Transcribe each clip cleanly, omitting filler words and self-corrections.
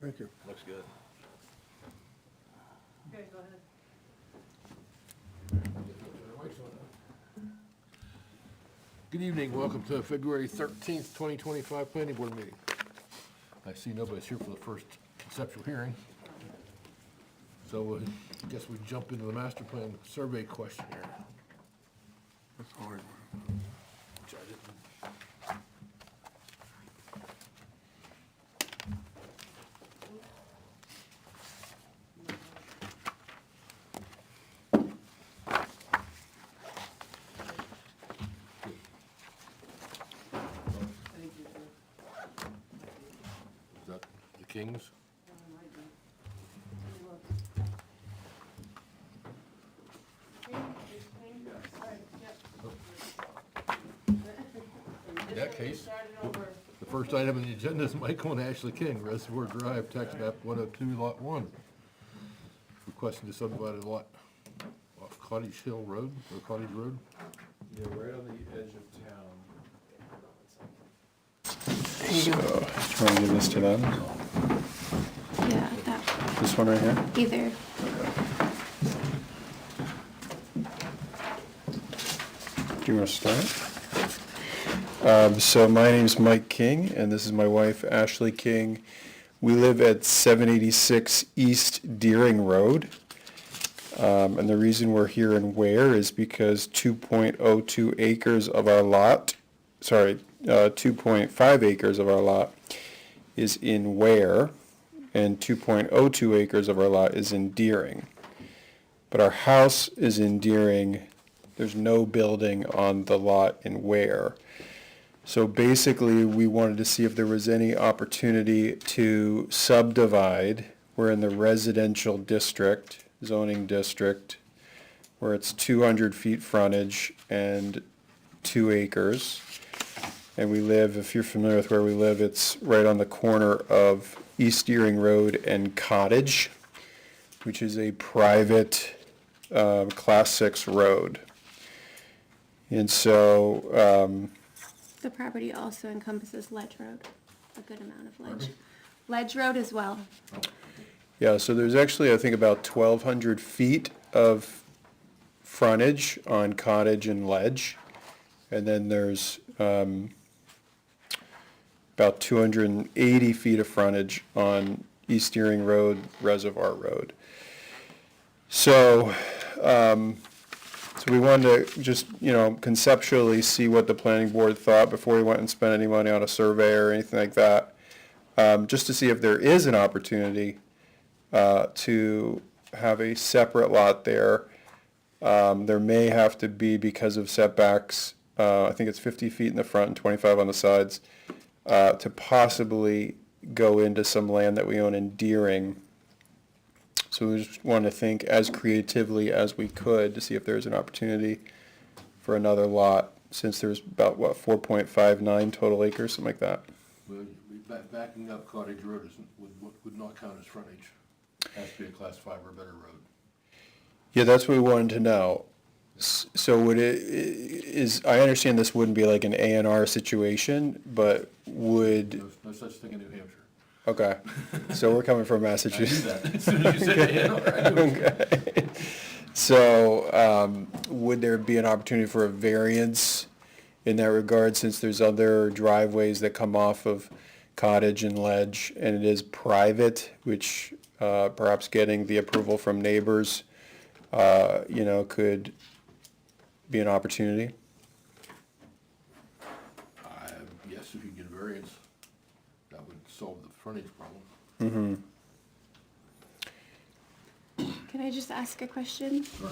Thank you. Looks good. Okay, go ahead. Good evening, welcome to February 13th, 2025 Planning Board meeting. I see nobody's here for the first conceptual hearing. So I guess we jump into the master plan survey question here. That's a hard one. Which I didn't. I think you do. Is that the Kings? I do. Let me look. Alright, yep. In that case, Started over. the first item on the agenda is Michael and Ashley King, Reservoir Drive, tax map 102, lot 1. Requesting to subdivide a lot off Cottage Hill Road, or Cottage Road. Yeah, right on the edge of town. So, do you want to give this to them? Yeah, that, This one right here? either. Do you want to start? So my name's Mike King, and this is my wife, Ashley King. We live at 786 East Deering Road. And the reason we're here in Ware is because 2.02 acres of our lot, 2.5 acres of our lot is in Ware, and 2.02 acres of our lot is in Deering. But our house is in Deering. There's no building on the lot in Ware. So basically, we wanted to see if there was any opportunity to subdivide. We're in the residential district, zoning district, where it's 200 feet frontage and 2 acres. And we live, if you're familiar with where we live, it's right on the corner of East Deering Road and Cottage, which is a private Class 6 road. And so, The property also encompasses Ledge Road, a good amount of ledge. Ledge Road as well. yeah, so there's actually, I think, about 1,200 feet of frontage on Cottage and Ledge. And then there's about 280 feet of frontage on East Deering Road, Reservoir Road. So, so we wanted to just, conceptually see what the planning board thought before we went and spent any money on a survey or anything like that. Just to see if there is an opportunity to have a separate lot there. There may have to be, because of setbacks, I think it's 50 feet in the front and 25 on the sides, to possibly go into some land that we own in Deering. So we just wanted to think as creatively as we could to see if there's an opportunity for another lot, since there's about, 4.59 total acres, something like that. Well, backing up Cottage Road would not count as frontage. Has to be a class 5 or better road. Yeah, that's what we wanted to know. So would I understand this wouldn't be like an A&R situation, but would, No such thing in New Hampshire. okay, so we're coming from I knew Massachusetts. that. As soon as you said A&R, I knew it. Okay. So, would there be an opportunity for a variance in that regard, since there's other driveways that come off of Cottage and Ledge, and it is private, which, perhaps getting the approval from neighbors, could be an opportunity? Yes, if you get a variance, that would solve the frontage problem. Can I just ask a question? Sure.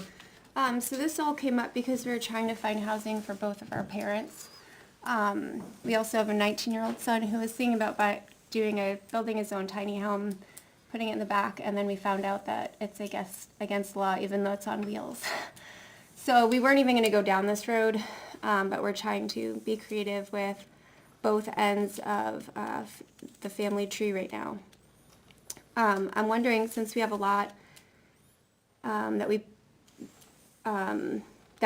So this all came up because we were trying to find housing for both of our parents. We also have a 19-year-old son who was thinking about building his own tiny home, putting it in the back, and then we found out that it's against law, even though it's on wheels. So we weren't even gonna go down this road, but we're trying to be creative with both ends of the family tree right now. I'm wondering, since we have a lot that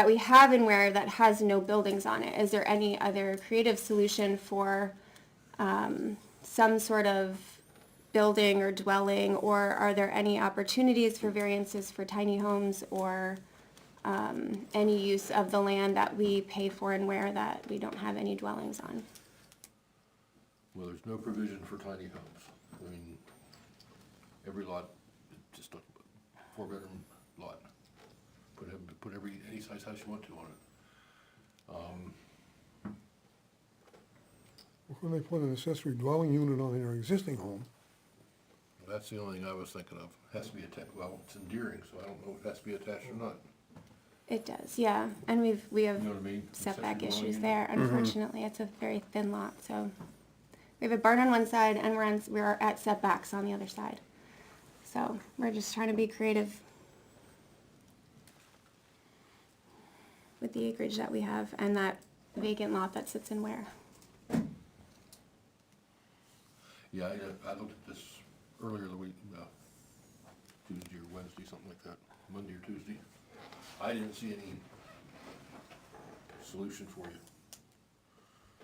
we have in Ware that has no buildings on it, is there any other creative solution for some sort of building or dwelling, or are there any opportunities for variances for tiny homes or any use of the land that we pay for and where that we don't have any dwellings on? Well, there's no provision for tiny homes. I mean, every lot, is just a four-bedroom lot. Put any size house you want to on it. When they put an accessory dwelling unit on their existing home, That's the only thing I was thinking of. Has to be attached, well, it's endearing, so I don't know if it has to be attached or not. It does, yeah, and we have You know what I mean? setback Accessory issues dwelling there, unfortunately, it's a very thin lot, so. We have a barn on one side and we're at setbacks on the other side. So we're just trying to be creative with the acreage that we have and that vacant lot that sits in Ware. Yeah, I looked at this earlier the week, Tuesday or Wednesday, something like that, Monday or Tuesday. I didn't see any solution for you.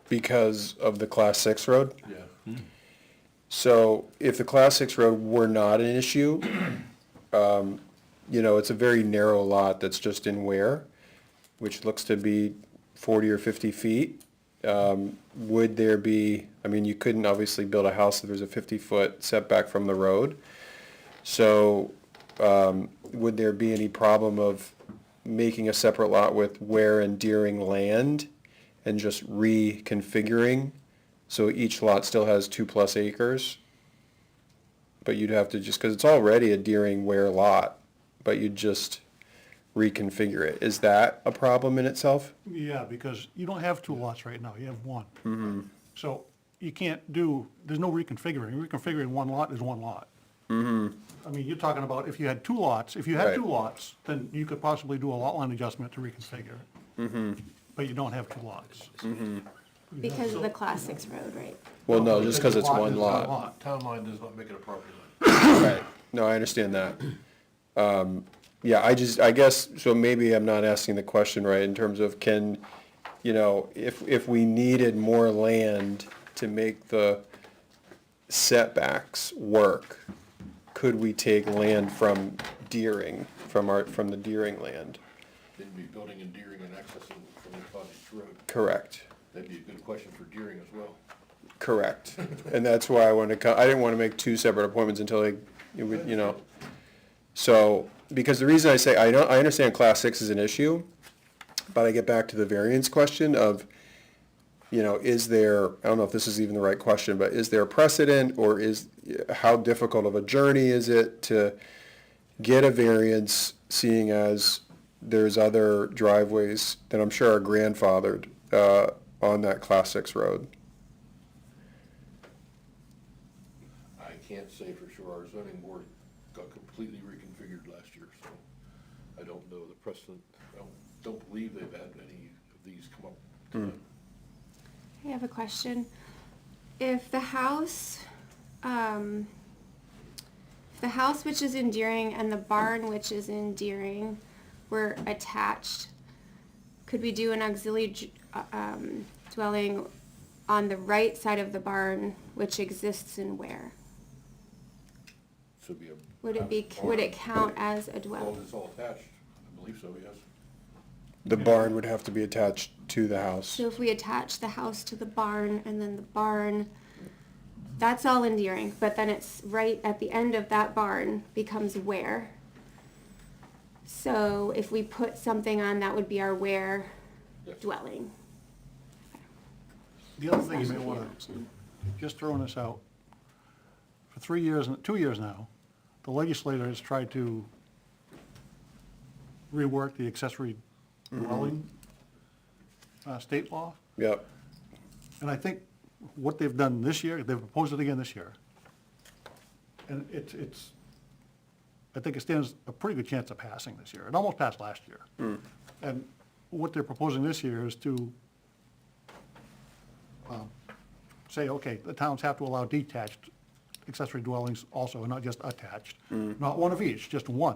Because of the Class 6 road? Yeah. So if the Class 6 road were not an issue, it's a very narrow lot that's just in Ware, which looks to be 40 or 50 feet. Would there be, you couldn't obviously build a house if there's a 50-foot setback from the road. So would there be any problem of making a separate lot with Ware and Deering land and just reconfiguring? So each lot still has 2+ acres, but you'd have to because it's already a Deering Ware lot, but you'd just reconfigure it. Is that a problem in itself? Yeah, because you don't have two lots right now, you have one. So you can't there's no reconfiguring. Reconfiguring one lot is one lot. You're talking about if you had two lots, Right. then you could possibly do a lot line adjustment to reconfigure. But you don't have two lots. Because of the Class 6 road, right? Well, no, just because it's one is lot. Town line does not make it a property line. Right. No, I understand that. Yeah, I guess, so maybe I'm not asking the question right in terms of if we needed more land to make the setbacks work, could we take land from Deering, from the Deering land? They'd be building in Deering and accessing from the Cottage Road. Correct. That'd be a good question for Deering as well. Correct. And that's why I wanted to I didn't want to make two separate appointments until So, because the reason I say, I understand Class 6 is an issue, but I get back to the variance question of, is there, I don't know if this is even the right question, but is there a precedent, or how difficult of a journey is it to get a variance, seeing as there's other driveways that I'm sure are grandfathered on that Class 6 road? I can't say for sure. Our zoning board got completely reconfigured last year, so I don't know the precedent. I don't believe they've had any of these come up to them. I have a question. If the house which is in Deering and the barn which is in Deering were attached, could we do an auxiliary dwelling on the right side of the barn which exists in Ware? So it'd be a. Would it count as a Well, dwelling? it's all attached. I believe so, yes. The barn would have to be attached to the house. So if we attach the house to the barn and then the barn, that's all in Deering, but then it's right at the end of that barn becomes Ware. So if we put something on, that would be our Ware Yes. dwelling. The other thing you may wanna, just throwing this out, for 2 years now, the legislator has tried to rework the accessory dwelling state law. Yep. And I think what they've done this year, they've proposed it again this year. And I think it stands a pretty good chance of passing this year. It almost passed last year. And what they're proposing this year is to say, okay, the towns have to allow detached accessory dwellings also, and not just attached. Not one of each, just one.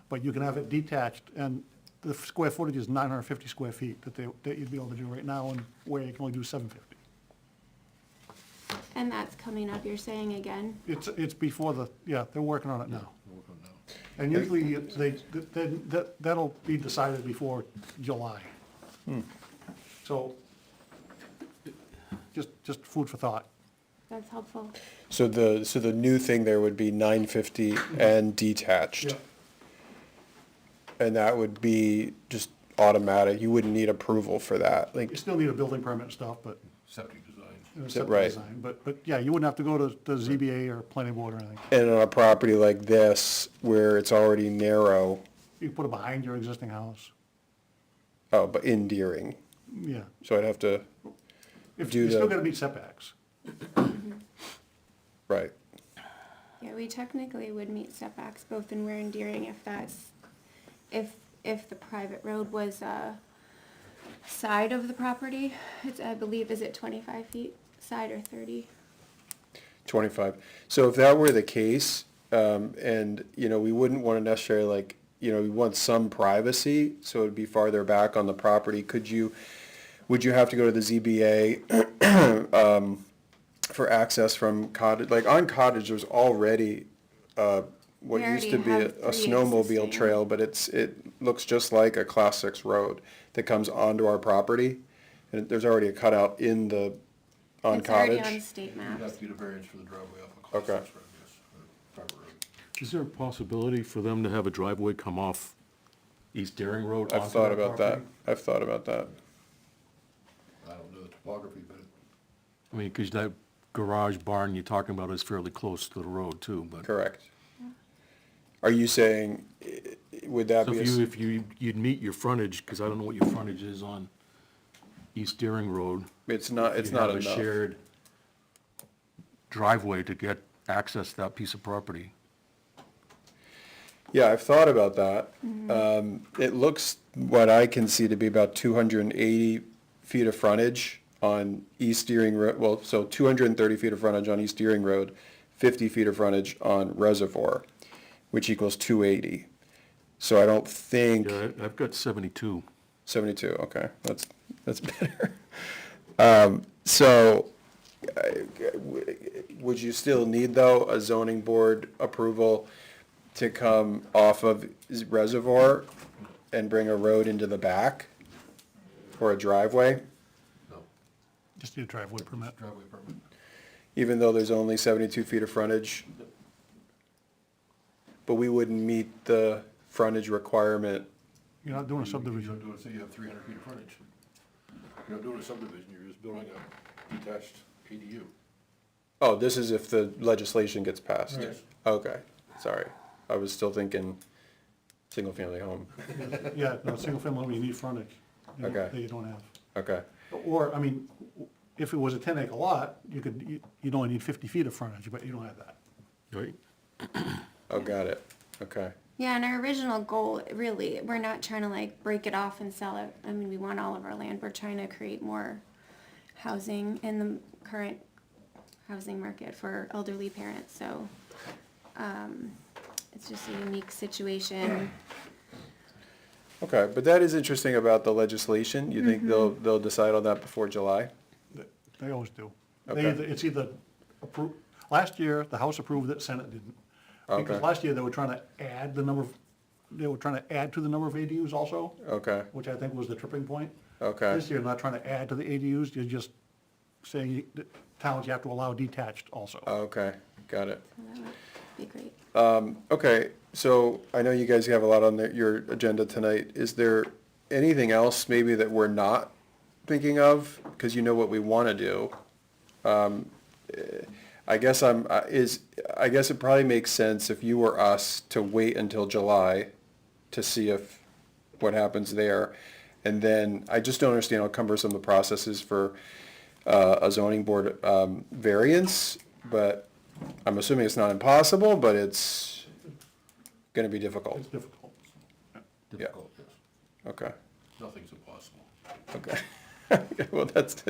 But you can have it detached, and the square footage is 950 square feet that you'd be able to do right now, and where you can only do 750. And that's coming up, you're saying again? It's before yeah, they're working on it now. We'll work on it now. And usually that'll be decided before July. So, just food for thought. That's helpful. So the new thing there would be 950 and detached. And that would be just automatic, you wouldn't need approval for that, like, You still need a building permit and stuff, but, Septic design. septic right. design. But yeah, you wouldn't have to go to the ZBA or planning board or anything. and on a property like this, where it's already narrow, You can put it behind your existing house. oh, but in Deering, Yeah. so I'd have to, If, Do you still the- gotta meet setbacks. right, Yeah, we technically would meet setbacks both in Ware and Deering if that's, if the private road was side of the property. It's, I believe, is it 25 feet side or 30? 25. So if that were the case, and, we wouldn't want to necessarily like, we want some privacy, so it'd be farther back on the property, would you have to go to the ZBA, for access from Cottage? Like on Cottage, there's already, what We used to be already a have 3 snowmobile existing. trail, but it looks just like a Class 6 road that comes onto our property. And there's already a cutout on It's already on Cottage. state You'd have maps. to get a variance for the driveway off of Class Okay. 6 road, yes, or private road. Is there a possibility for them to have a driveway come off East Deering Road I've onto thought their about that. property? I've thought about that. I don't know the topography, but I mean, because that garage barn you're talking about is fairly close to the road too, but. Correct. Are you saying, would that So be a? if you'd meet your frontage, because I don't know what your frontage is on East Deering Road. It's not you'd enough. have a shared driveway to get access to that piece of property. Yeah, I've thought about that. It looks, what I can see to be about 280 feet of frontage on East Deering Road, well, so 230 feet of frontage on East Deering Road, 50 feet of frontage on Reservoir, which equals 280. So I don't think, Yeah, I've got 72. 72, okay, that's better. So, would you still need, though, a zoning board approval to come off of Reservoir and bring a road into the back? Or a driveway, no, Just need a driveway permit. driveway permit. even though there's only 72 feet of frontage? But we wouldn't meet the frontage requirement. You're not doing a You subdivision. don't do it, say you have 300 feet of frontage. You're not doing a subdivision, you're just building a detached ADU. Oh, this is if the legislation gets passed? Yes. Okay, sorry. I was still thinking single-family home. Yeah, no, single family, you need frontage. Okay. That you don't have. Okay, Or, I mean, if it was a 10-acre lot, you'd only need 50 feet of frontage, but you don't have that. Right? oh, got it, okay. Yeah, and our original goal, really, we're not trying to like break it off and sell it. I mean, we want all of our land. We're trying to create more housing in the current housing market for elderly parents, so, it's just a unique situation. Okay, but that is interesting about the legislation. You think they'll decide on that before July? They always do. Okay. It's either approved, last year, the House approved it, Senate didn't. Because Okay. last year, they were trying to add to the number of ADUs also, Okay, which I think was the tripping point. okay, This year, not trying to add to the ADUs, you're just saying that towns you have to allow detached also. okay, got it. So that would be great. Okay, so I know you guys have a lot on your agenda tonight. Is there anything else maybe that we're not thinking of? Because you know what we want to do. I guess it probably makes sense if you were us to wait until July to see what happens there. And then, I just don't understand how cumbersome the process is for a zoning board variance, but I'm assuming it's not impossible, but it's gonna be difficult. It's difficult. Difficult, yes. Okay, Nothing's impossible. okay. Well, that's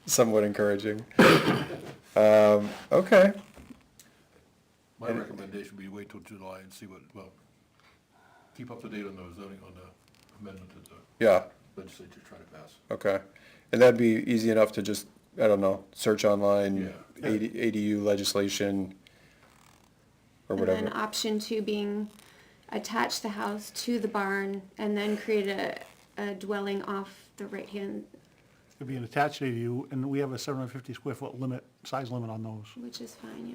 somewhat encouraging. Okay, My recommendation would be wait till July and see keep up to date on the zoning, on the amendment that the yeah, legislature's trying to pass. okay. And that'd be easy enough to just I don't know, search online, Yeah. ADU legislation, or And then whatever. option 2 being attach the house to the barn and then create a dwelling off the right-hand, It'd be an attached ADU, and we have a 750 square foot limit, size limit on those. which is fine,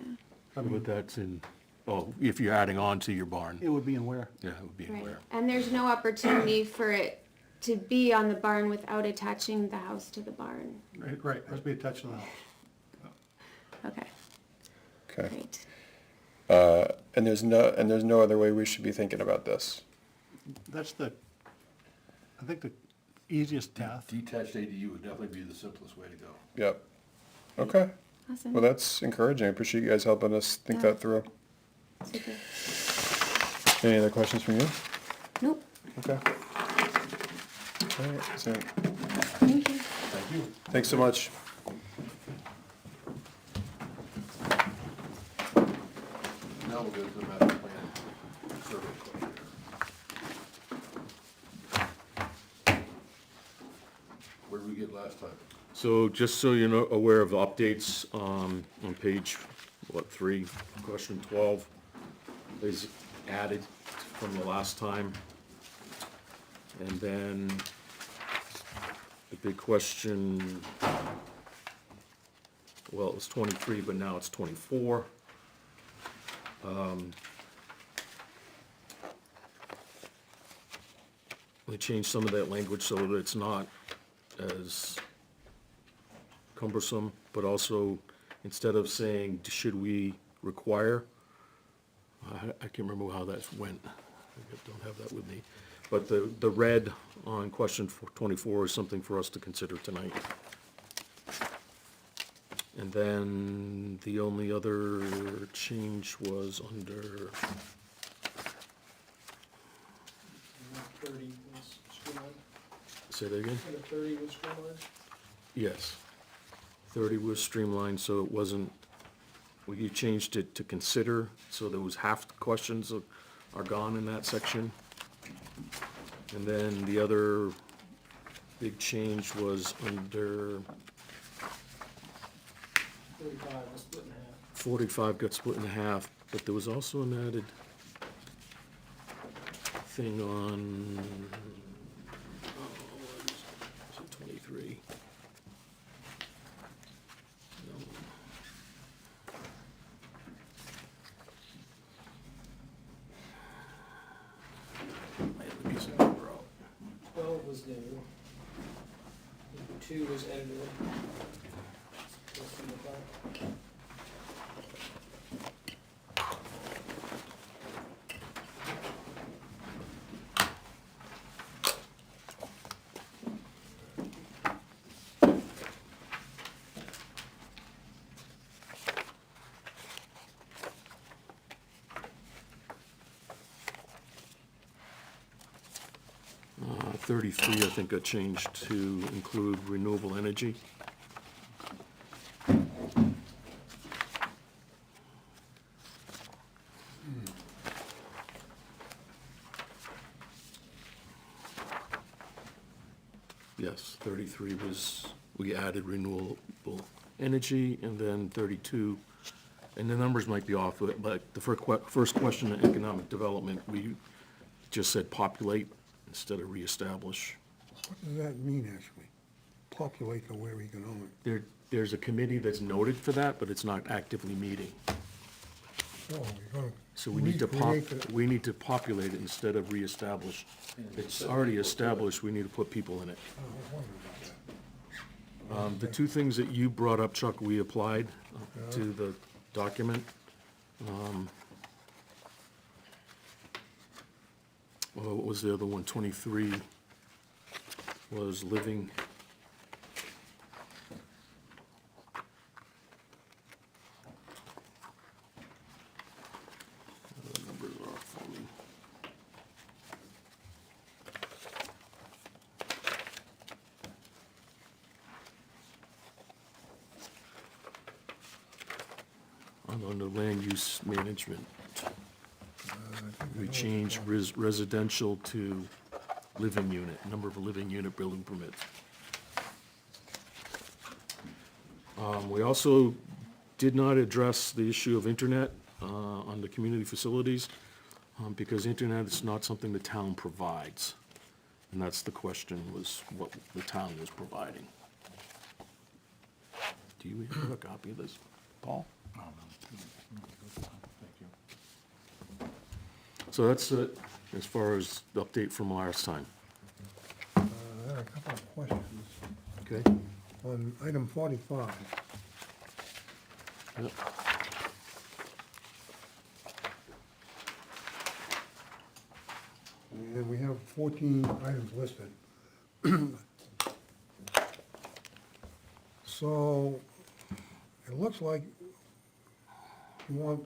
yeah. But that's in, oh, if you're adding on to your barn, It would be in where? yeah, it would be in Right. where. And there's no opportunity for it to be on the barn without attaching the house to the barn. Right, it has to be attached to the house. Okay, Okay. great. And there's no other way we should be thinking about this. That's the, I think the easiest path. Detached ADU would definitely be the simplest way to go. Yep. Okay. Awesome. Well, that's encouraging. I appreciate you guys helping us think Yeah. that through. Super. Any other questions from you? Nope, Okay. All right, so, thank you. Thank you. thanks so much. Now we'll go to the master plan survey questionnaire. Where did we get last time? So just so you're aware of the updates, on page, 3, question 12 is added from the last time. And then the big question, well, it was 23, but now it's 24. We changed some of that language so that it's not as cumbersome, but also, instead of saying, should we require, I can't remember how that went, I don't have that with me, but the red on question 24 is something for us to consider tonight. And then the only other change was under, 30 was streamlined, say that again? and the 30 was streamlined. Yes. 30 was streamlined, so it wasn't, well, you changed it to consider, so there was half the questions are gone in that section. And then the other big change was under 45 was split in half. 45 got split in half, but there was also an added thing on, was it 23? No. I have a piece of paper out. 12 was new. 2 was edited. You'll see the back. Uh, 33, I think, got changed to include renewable energy. Yes, 33 was, we added renewable energy, and then 32, and the numbers might be off, but the first question in economic development, we just said populate instead of reestablish. What does that mean, actually? Populate the where economic? There's a committee that's noted for that, but it's not actively meeting. Oh, you're gonna So we need to recreate the- we need to populate it instead of reestablish. It's already established, we need to put people in it. Oh, I was wondering about that. The two things that you brought up, Chuck, we applied to the document. Well, what was the other one? 23 was living. The numbers are off for me. On the land use management, we changed residential to living unit, number of living unit building permits. We also did not address the issue of internet on the community facilities, because internet is not something the town provides. And that's the question, was what the town was providing. Do you have a copy of this, Paul? So that's it, as far as the update from last time. I had a couple of questions. Okay? On item 45, Yep. and we have 14 items listed. So, it looks like you want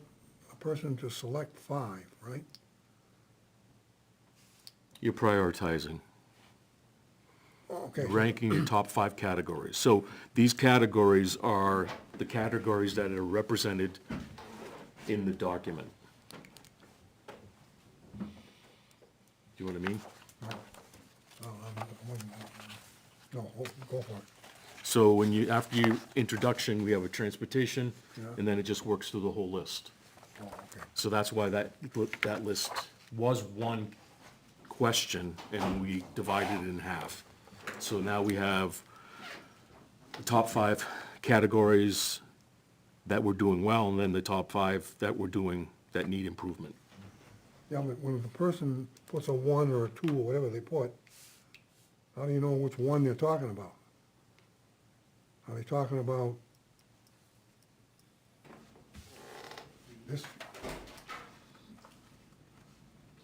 a person to select 5, right? You're prioritizing, Okay. ranking your top 5 categories. So these categories are the categories that are represented in the document. Do you know what I mean? No, go for it. So when you, after you, introduction, we have a transportation, Yeah. and then it just works through the whole list. Oh, okay. So that's why that list was one question, and we divided it in half. So now we have the top 5 categories that we're doing well, and then the top 5 that we're doing, that need improvement. Yeah, but when the person puts a 1 or a 2 or whatever they put, how do you know which one they're talking about? Are they talking about this?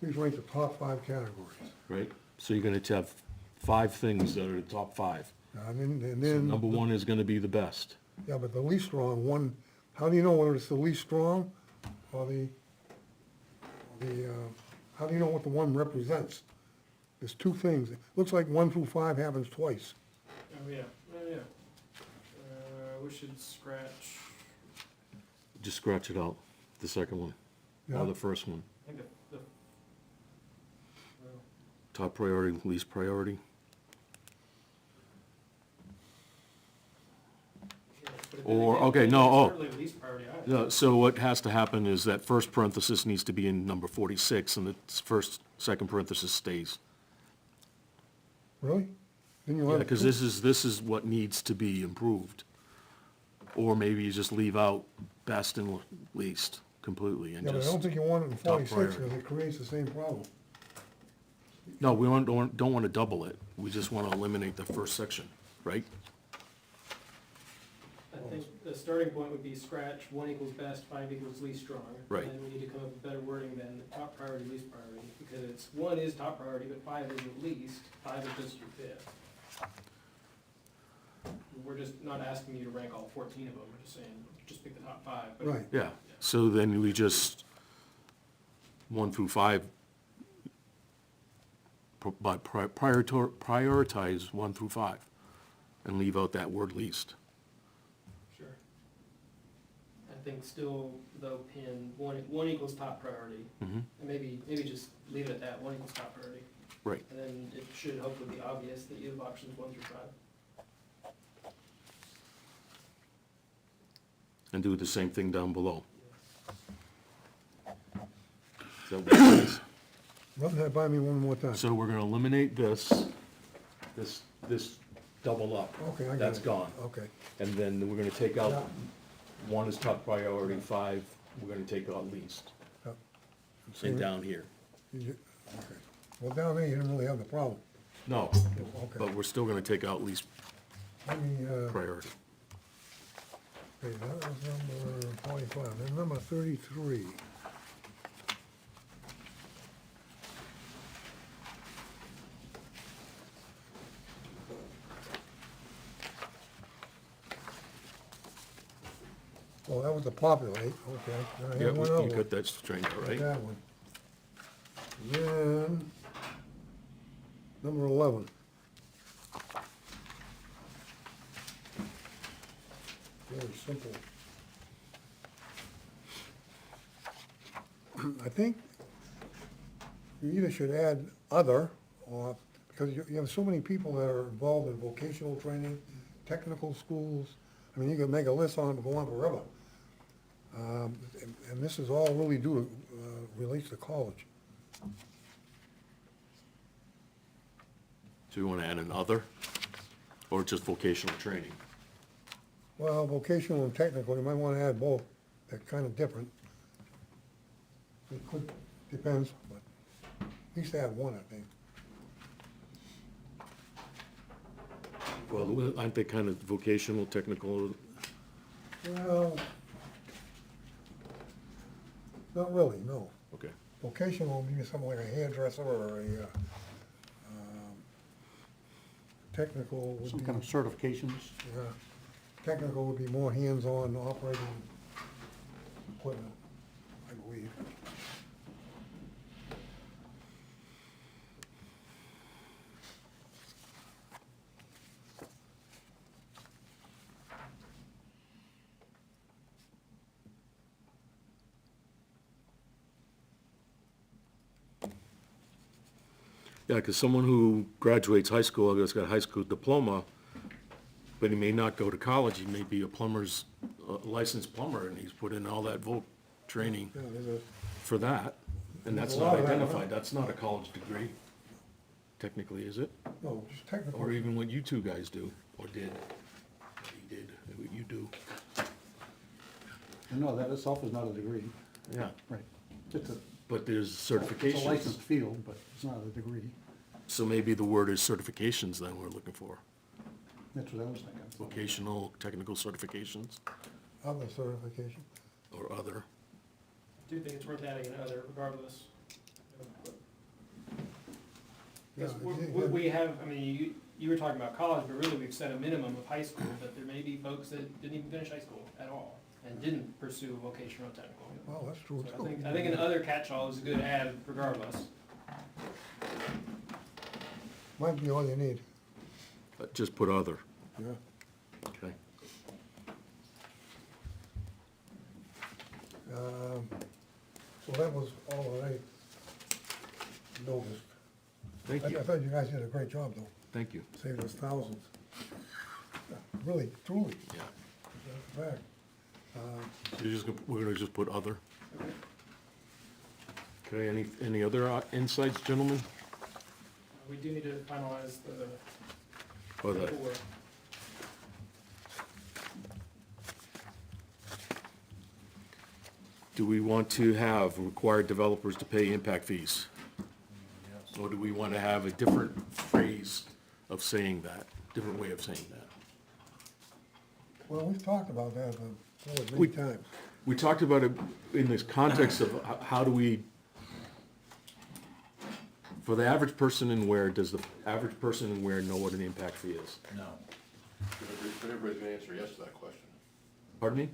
Please rank the top 5 categories. Right? So you're gonna have 5 things that are the top 5. And So then, number 1 is gonna be the best. yeah, but the least strong one, how do you know whether it's the least strong or how do you know what the one represents? There's 2 things. It looks like 1 through 5 happens twice. Oh, yeah, oh, yeah. We should scratch, Just scratch it out, the second one, Yeah. or the first one. I think well, Top priority, least priority. yeah, but then Or, again, okay, it's no, oh. certainly least priority item. No, so what has to happen is that first parenthesis needs to be in number 46, and the second parenthesis stays. Really? Then you'll Yeah, have because two- this is what needs to be improved. Or maybe you just leave out best and least completely and Yeah, but I just, don't think you want it in top 46 priority. because it creates the same problem. no, we don't want to double it. We just want to eliminate the first section, right? I think the starting point would be scratch, 1 equals best, 5 equals least strong. Right. And then we need to come up with better wording than the top priority, least priority, because it's, 1 is top priority, but 5 isn't least, 5 is just your 5th. We're just not asking you to rank all 14 of them, we're just saying, just pick the top 5. but- Right. Yeah, so then we just, 1 through 5, prioritize 1 through 5, and leave out that word least. Sure. I think still, though, pin 1 equals top priority, Mhm. and maybe just leave it at that, 1 equals top priority. Right. And then it should hopefully be obvious that you have options 1 through 5. And do the same thing down below. Does that make sense? Run that by me one more time. So we're gonna eliminate this double up. Okay, I got it. That's gone. Okay. And then we're gonna take out, 1 is top priority, 5, we're gonna take out least. Yep. And down here. Okay. Well, down there, you didn't really have the problem. No, Okay. but we're still gonna take out least Let me, priority. okay, that was number 45. Then number 33. Oh, that was the populate, okay. Then I Yeah, had one other you one. got that straightened out, right? That one. Then, number 11. Very simple. I think you either should add other, or, because you have so many people that are involved in vocational training, technical schools, I mean, you could make a list on it and go on forever. And this is all really due to, relates to college. So you wanna add an other, or just vocational training? Well, vocational and technical, you might wanna add both, they're kinda different. It could, depends, but at least add one, I think. Well, aren't they kind of vocational, technical? Well, not really, no. Okay. Vocational would be something like a hairdresser or a, technical would Some be, kind of certifications. yeah, technical would be more hands-on operating equipment, I believe. Yeah, because someone who graduates high school, has got a high school diploma, but he may not go to college, he may be a plumber's, licensed plumber, and he's put in all that training Yeah, there's a, for that, and that's There's a not lot of that, huh? identified, that's not a college degree, technically, is it? no, just technical. Or even what you two guys do, or did, he did, what you do, And no, that itself is not a degree. yeah, Right. It's a, but there's it's a certifications. licensed field, but it's not a degree. So maybe the word is certifications then we're looking for, That's what I was thinking. vocational, technical certifications, Other certification. or other. I do think it's worth adding another regardless. Yeah, Because we have, I mean, you were talking about college, but really we've set a minimum of high school, but there may be folks that didn't even finish high school at all and didn't pursue vocational or technical. Well, that's true So too. I think an other catch-all is a good add regardless. Might be all you need, Just put other, yeah. okay? So that was all that I noticed. Thank I you, thought you guys did a great job, though, thank you, saved us thousands. Yeah, really, truly, yeah. that's a fact. We're gonna just put other. Okay, any other insights, gentlemen? We do need to finalize the Or the, paperwork. do we want to have required developers to pay impact fees? Or do we want to have a different phrase of saying that, different way of saying that? Well, we've talked about that before We- many times. We talked about it in this context of how do we, for the average person in Ware, does the average person in Ware know what an impact fee is? No. But everybody's gonna answer yes to that question. Pardon me?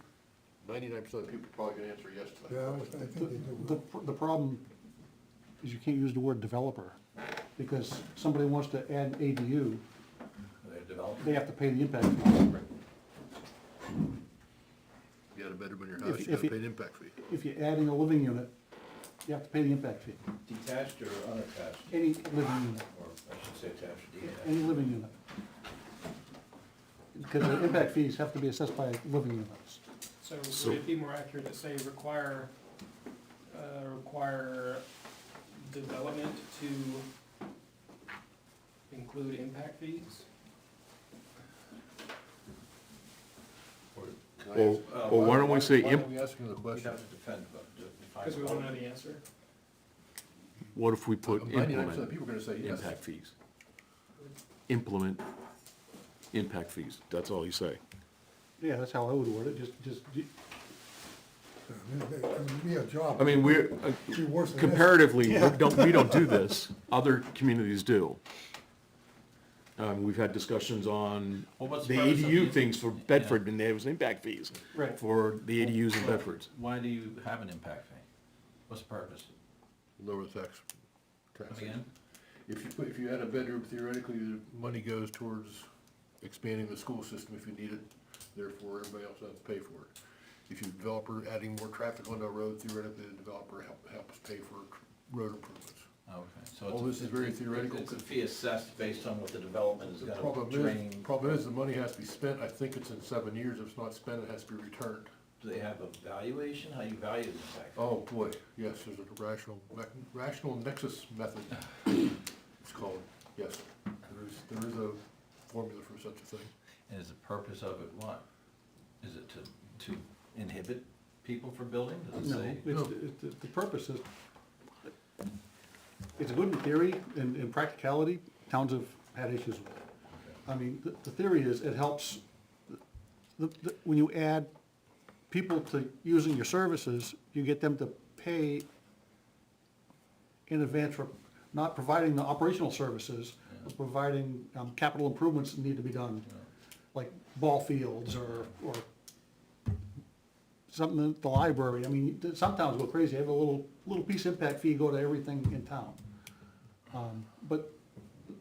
99% of people are probably gonna answer yes to that Yeah, I question. think they do. The problem is you can't use the word developer, because somebody wants to add an ADU, they have to pay the impact fee. You got a bedroom in your If- house, you if gotta you- pay an impact fee. If you're adding a living unit, you have to pay the impact fee, Detached or unattached, any living unit, or I should say attached, detached. any living unit. Because the impact fees have to be assessed by living units. So would it be more accurate to say require development to include impact fees? Can I Or, ask- or why don't we say, Why don't we ask him the We'd question? have to defend, but define. Because we want to know the answer. what if we put 99% of implement people are gonna say yes. impact fees? Implement impact fees, that's all you say. Yeah, that's how I would word it, just, It'd be a job. I mean, we're, It'd be worse than this. comparatively, we don't do this, other communities do. We've had discussions on Well, what's the the purpose of ADU the- things for Bedford, and there was impact fees Right. for the ADUs in Bedford. Why do you have an impact fee? What's the purpose? Lower the tax. Come again? If you add a bedroom, theoretically, the money goes towards expanding the school system if you need it, therefore everybody else has to pay for it. If you developer adding more traffic onto a road, theoretically, the developer helps pay for road improvements. Okay, so All this is very it's- theoretical. It's a fee assessed based on what the development is The gonna problem drain. is the money has to be spent, I think it's in 7 years, if it's not spent, it has to be returned. Do they have a valuation? How do you value the impact? Oh, boy, yes, there's a rational nexus method, it's called, yes. There is a formula for such a thing. And is the purpose of it what? Is it to inhibit people from building? Does it No, say? the purpose is, it's good in theory, in practicality, towns have had issues with it. I mean, the theory is it helps, when you add people to using your services, you get them to pay in advance for not providing the operational services, but providing capital improvements that need to be done, like ball fields or something at the library. I mean, some towns go crazy, have a little piece impact fee go to everything in town. But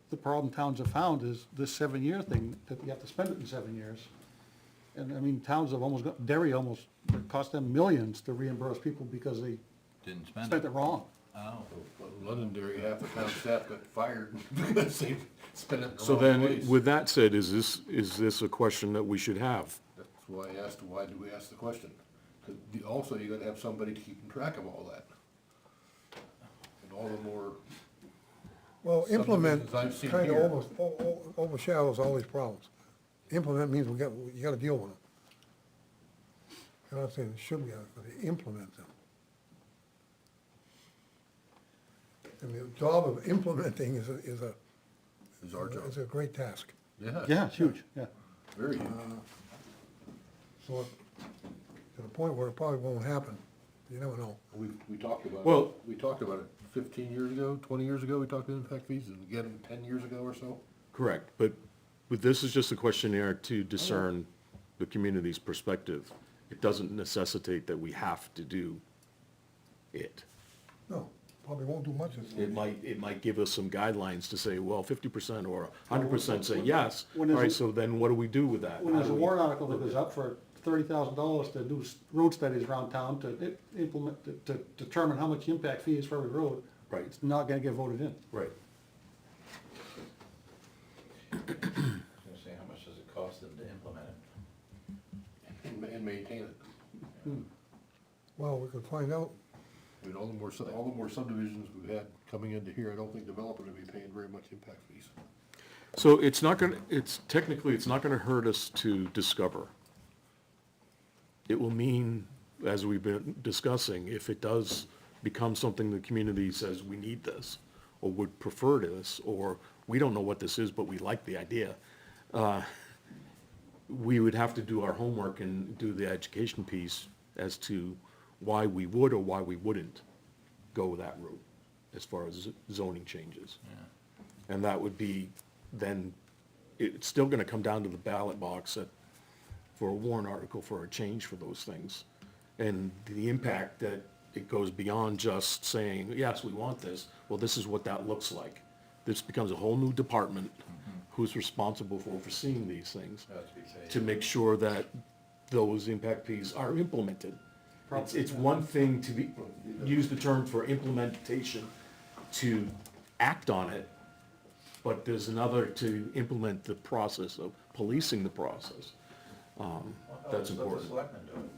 the problem towns have found is this 7-year thing, that you have to spend it in 7 years. And I mean, towns have almost got, Derry almost, it cost them millions to reimburse people because they Didn't spend spent it? it wrong. Oh, Londonderry, half the town staff got fired because they spent it in the So wrong then, place. with that said, is this a question that we should have? That's why I asked, why do we ask the question? 'Cause also, you gotta have somebody keeping track of all that. And all the more, Well, implement Subdivisions I've seen kind of here. almost overshadows all these problems. Implement means you gotta deal with them. I'm not saying it should be, but implement them. And the job of implementing is our job. a great task. Yeah, Yeah, it's huge, yeah. very huge. So, to the point where it probably won't happen, you never know. We talked about Well- it, we talked about it 15 years ago, 20 years ago, we talked about impact fees, and again, 10 years ago or so. Correct, but this is just a questionnaire to discern the community's perspective. It doesn't necessitate that we have to do it. No, probably won't do much. It might give us some guidelines to say, well, 50% or 100% say yes. All When there's right, a- so then what do we do with that? When How there's a do we- warrant article that goes up for $30,000 to do road studies around town to implement, to determine how much impact fee is for every road. Right. It's not gonna get voted in. Right. I was gonna say, how much does it cost them to implement it? And maintain it. Well, we could find out. I mean, all the more subdivisions we've had coming into here, I don't think developers will be paying very much impact fees. So it's not gonna, technically, it's not gonna hurt us to discover. It will mean, as we've been discussing, if it does become something the community says, we need this, or would prefer this, or we don't know what this is, but we like the idea, we would have to do our homework and do the education piece as to why we would or why we wouldn't go that route, as far as zoning changes. And that would be, then, it's still gonna come down to the ballot box for a warrant article for a change for those things. And the impact that it goes beyond just saying, yes, we want this, well, this is what that looks like. This becomes a whole new department who's responsible for overseeing these things, Has to be paid. to make sure that those impact fees are implemented. It's one thing to use the term for implementation, to act on it, but there's another to implement the process of policing the process. That's important. Let the selectmen do it.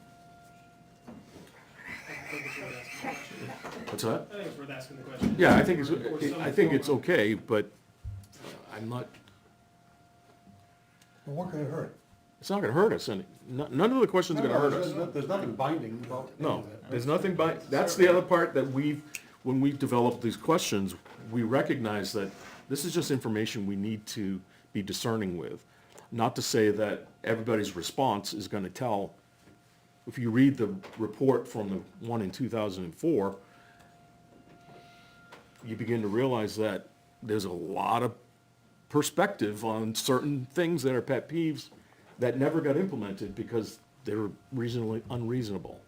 What's that? I think it's worth asking the question. Yeah, I think it's Or some okay, but I'm not, But what can it hurt? it's not gonna hurt us, and none of the questions are gonna hurt us. There's nothing binding about any No, of that. there's nothing by, that's the other part that when we develop these questions, we recognize that this is just information we need to be discerning with. Not to say that everybody's response is gonna tell, if you read the report from the one in 2004, you begin to realize that there's a lot of perspective on certain things that are pet peeves that never got implemented because they're reasonably unreasonable.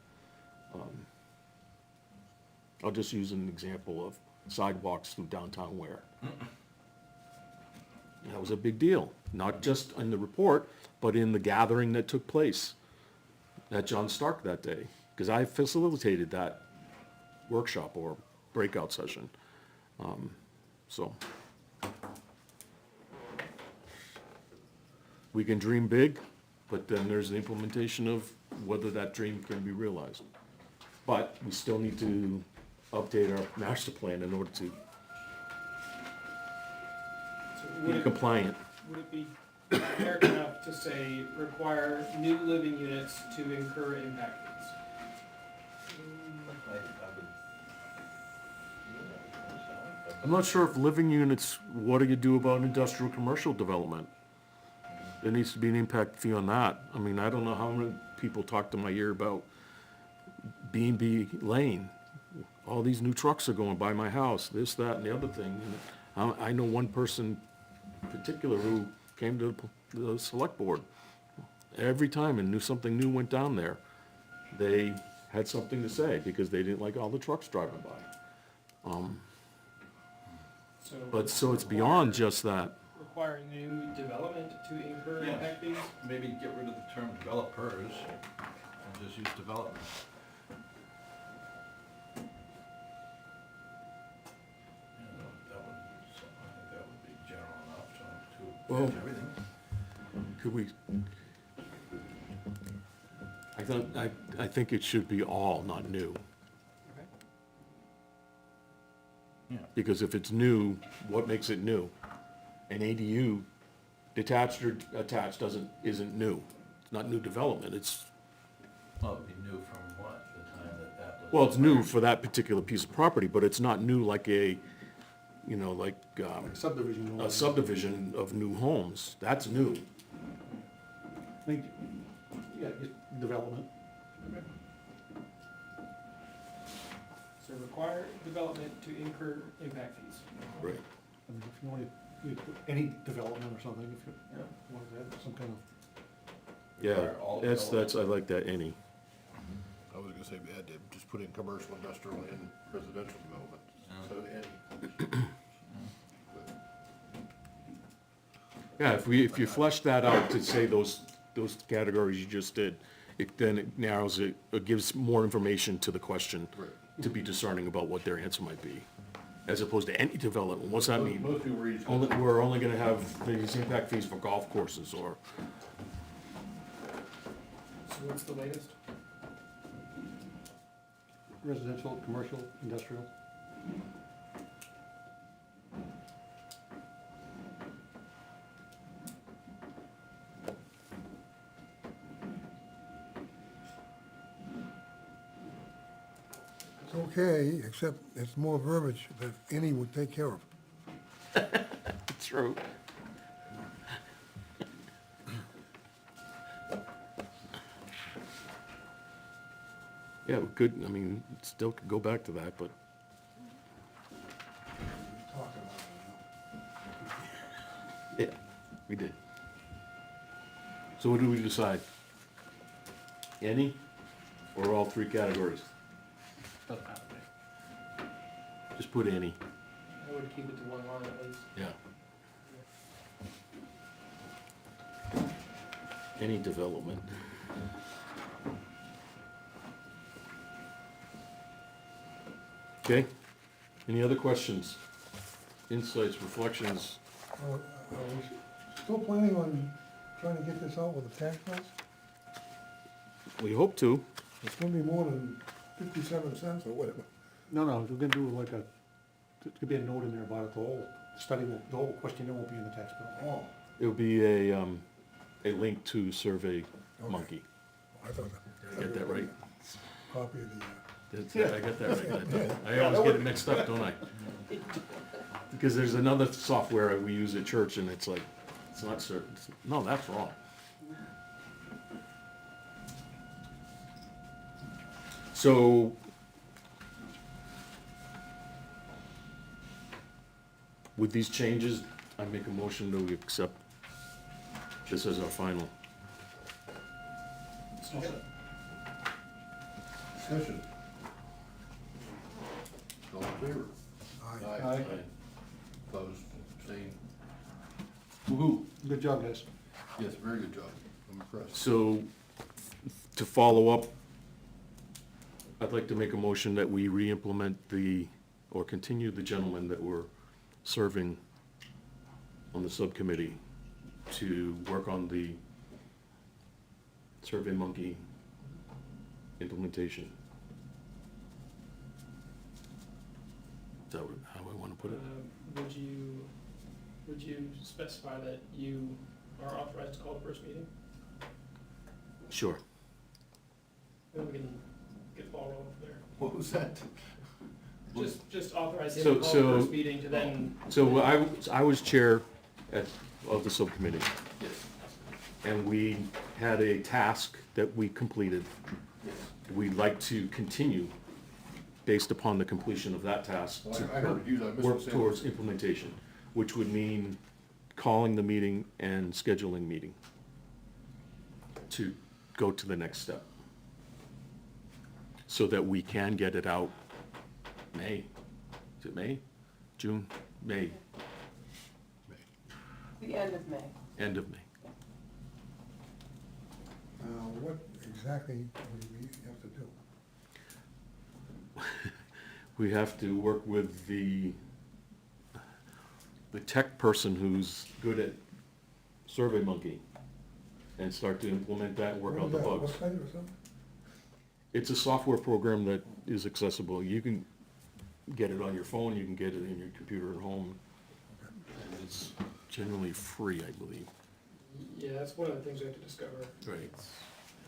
I'll just use an example of sidewalks through downtown Ware. That was a big deal, not just in the report, but in the gathering that took place at John Stark that day, because I facilitated that workshop or breakout session. So. We can dream big, but then there's the implementation of whether that dream can be realized. But we still need to update our master plan in order to So be compliant. would it be generic enough to say require new living units to incur impact fees? I'm not sure if living units, what do you do about industrial commercial development? There needs to be an impact fee on that. I mean, I don't know how many people talk to my ear about B&B Lane. All these new trucks are going by my house, this, that, and the other thing. And I know one person in particular who came to the select board. Every time and knew something new went down there, they had something to say because they didn't like all the trucks driving by. So it's beyond just that. Require new development to incur Yeah. impact fees? Maybe get rid of the term developers and just use development. You know, I think that would be general enough to Well- catch everything. Could we? I think it should be all, not new. Okay. Yeah. Because if it's new, what makes it new? An ADU, detached or attached, isn't new. It's not new development, it's, Well, it'd be new from what, the time that was. well, it's new for that particular piece of property, but it's not new like a, like, Subdivision. a subdivision of new homes. That's new. I think, yeah, just development. So require development to incur impact fees. Right. I mean, if you want to, put any development or something, if you want to add some kind of, Yeah, Require all that's, I like that, any. I was gonna say, add, just put in commercial, industrial, and residential development, so any. Yeah, if you flesh that out to say those categories you just did, then it narrows it, it gives more information to the question Right. to be discerning about what their answer might be, as opposed to any development. What's that mean? Most people read. We're only gonna have these impact fees for golf courses, or, So what's the latest? residential, commercial, industrial. It's okay, except it's more verbiage that any would take care of. true. Yeah, we could, I mean, still could go back to that, but, yeah, we did. So what do we decide? Any, or all three categories? Doesn't matter to me. Just put any. I would keep it to one line at least. Yeah. Any development. Okay, any other questions, insights, reflections? Are we still planning on trying to get this out with the tax bills? We hope to. It's gonna be more than 57 cents or whatever. No, we're gonna do like it could be a note in there about it, the whole study, the whole questionnaire won't be in the tax bill. Oh, It'll be a link to Survey Monkey. I thought that. Get that right? Copy of the, I got that right. I always get it mixed up, don't I? Because there's another software we use at church and it's like, it's not certain, no, that's wrong. So, with these changes, I make a motion that we accept this as our final. Discussion. All in favor? Aye. Opposed, abstained? Woo-hoo. Good job, guys. Yes, very good job. I'm impressed. So, to follow up, I'd like to make a motion that we re-implement the or continue the gentlemen that were serving on the subcommittee to work on the SurveyMonkey implementation. Is that how I want to put it? Would you specify that you are authorized to call the first meeting? Sure. Then we can get the ball rolling from there. What was that? Just authorize him So- to call the so- first meeting to then. So I was chair of the subcommittee, Yes. and we had a task that we completed. Yes. We'd like to continue, based upon the completion of that task, Well, to I heard you, I missed work what you towards said. implementation, which would mean calling the meeting and scheduling meeting to go to the next step, so that we can get it out May. Is it May? June? May, The end of May. end of May. What exactly do we have to do? We have to work with the tech person who's good at SurveyMonkey and start to implement that, and work What out is the that, bugs. website or something? It's a software program that is accessible. You can get it on your phone, you can get it in your computer at home. And it's generally free, I believe. Yeah, that's one of the things we have to discover. Right.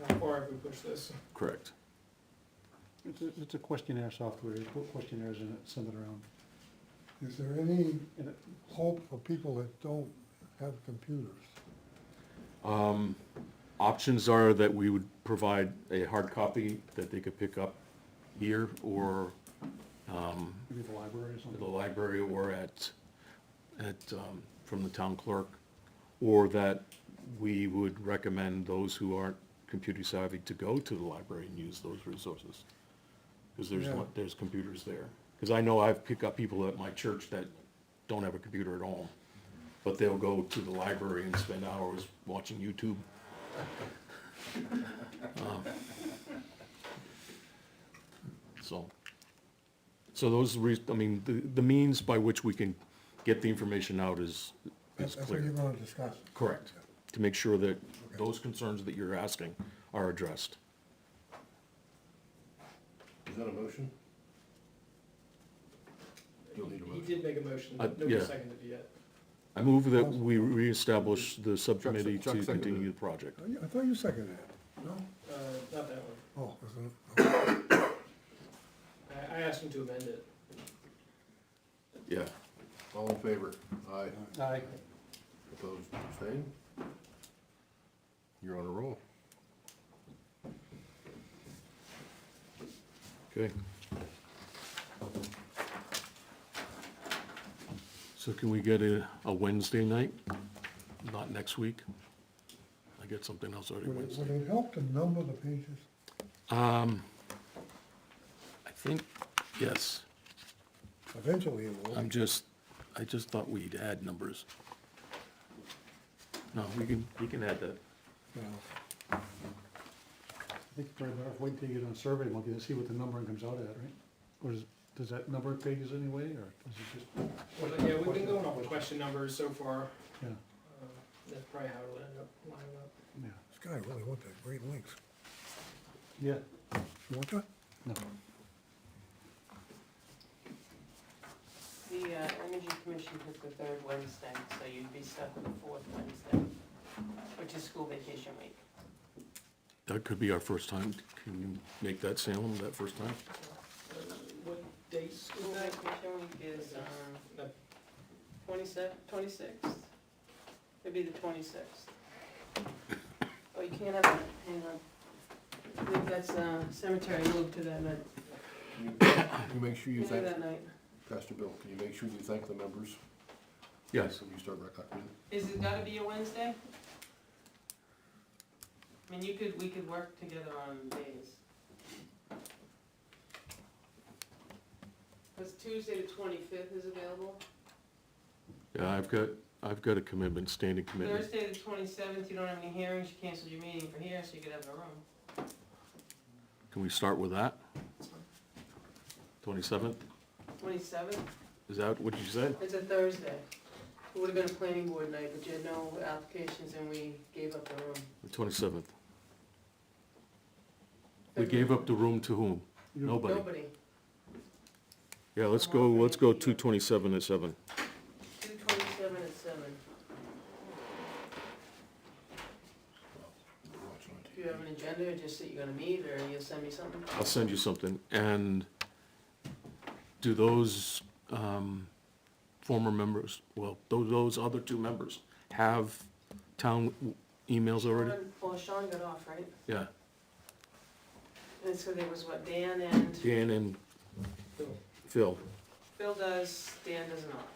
How far have we pushed this? Correct. It's a questionnaire software, you put questionnaires in it, send it around. Is there any And it- hope for people that don't have computers? Options are that we would provide a hard copy that they could pick up here or Maybe the library or at the something. library or from the town clerk, or that we would recommend those who aren't computer savvy to go to the library and use those resources. Because Yeah. there's computers there. Because I know I've picked up people at my church that don't have a computer at home, but they'll go to the library and spend hours watching YouTube. So those, I mean, the means by which we can get the information out is That's what clear. you're gonna discuss. Correct. To make sure that those concerns that you're asking are addressed. Is that a motion? You'll need a He motion. did make a motion, Uh, nobody yeah. seconded it yet. I move that we reestablish the subcommittee Chuck to seconded continue it. the project. I thought you seconded it, no? Not that one. Oh, is it? I asked him to amend it. Yeah. All in favor? Aye. Aye. Opposed, abstained? You're on a roll. Okay. So can we get a Wednesday night? Not next week? I get something else already Would Wednesday. it help to number the pages? I think, yes. Eventually it will. I just thought we'd add numbers. No, we can add that. Yeah. I think it's better off wait till you get on SurveyMonkey and see what the numbering comes out at, right? Or does that number pages anyway, or is it just? But yeah, we've been going off the question numbers so far. Yeah, That's probably how it'll end up lining up. yeah. This guy really want that Great Lakes. Yeah, You want that? no. The Energy Commission took the third Wednesday, so you'd be stuck with the fourth Wednesday, which is school vacation week. That could be our first time. Can you make that, Salem, that first time? What date is School that? vacation week is, That- 26th? It'd be the 26th. Oh, you can't have it, hang on. I think that's cemetery moved to that night. Can you make sure you You do thank, that night. Pastor Bill, can you make sure you thank the members? Yes. When you start recognizing? Is it gotta be a Wednesday? I mean, we could work together on days. Because Tuesday the 25th is available. Yeah, I've got a commitment, standing commitment. Thursday the 27th, you don't have any hearings, you canceled your meeting for here, so you could have a room. Can we start with that? 27th? 27th? Is that what you said? It's a Thursday. It would've been a planning board night, but you had no applications and we gave up the room. The 27th. We gave up the room to whom? Nobody. Nobody. Yeah, let's go 2/27 at 7. 2/27 at 7. Do you have an agenda, or just that you're gonna meet, or you'll send me something? I'll send you something. And do those former members, well, those other two members have town emails already? Well, Sean got off, right? Yeah, And so there was what, Dan and Dan and Phil, Phil does, Dan does not.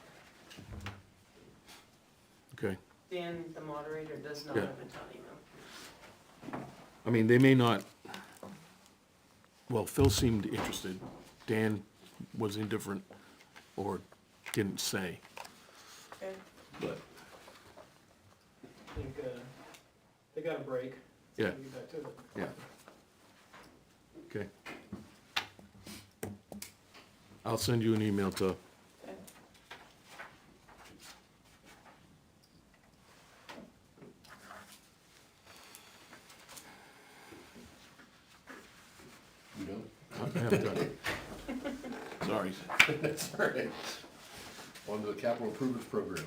okay. Dan, the moderator, does not Yeah. have a town email. I mean, they may not, well, Phil seemed interested. Dan was indifferent or didn't say, Okay. but, I think, they got a break. Yeah. We'll get back to it. yeah. Okay. I'll send you an email to, Okay. You don't? I haven't done it. Sorry. That's all right. On to the capital improvements program.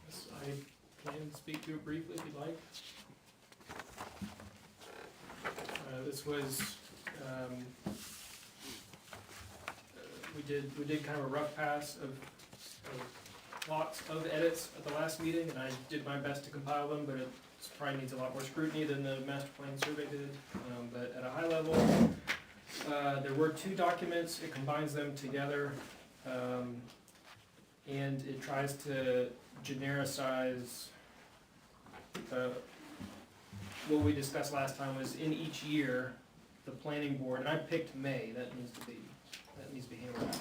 Yes, I can speak to it briefly if you'd like. This was, we did kind of a rough pass of lots of edits at the last meeting, and I did my best to compile them, but it probably needs a lot more scrutiny than the master plan survey did. But at a high level, there were two documents, it combines them together, and it tries to genericize, what we discussed last time was in each year, the planning board, and I picked May, that needs to be hammered out.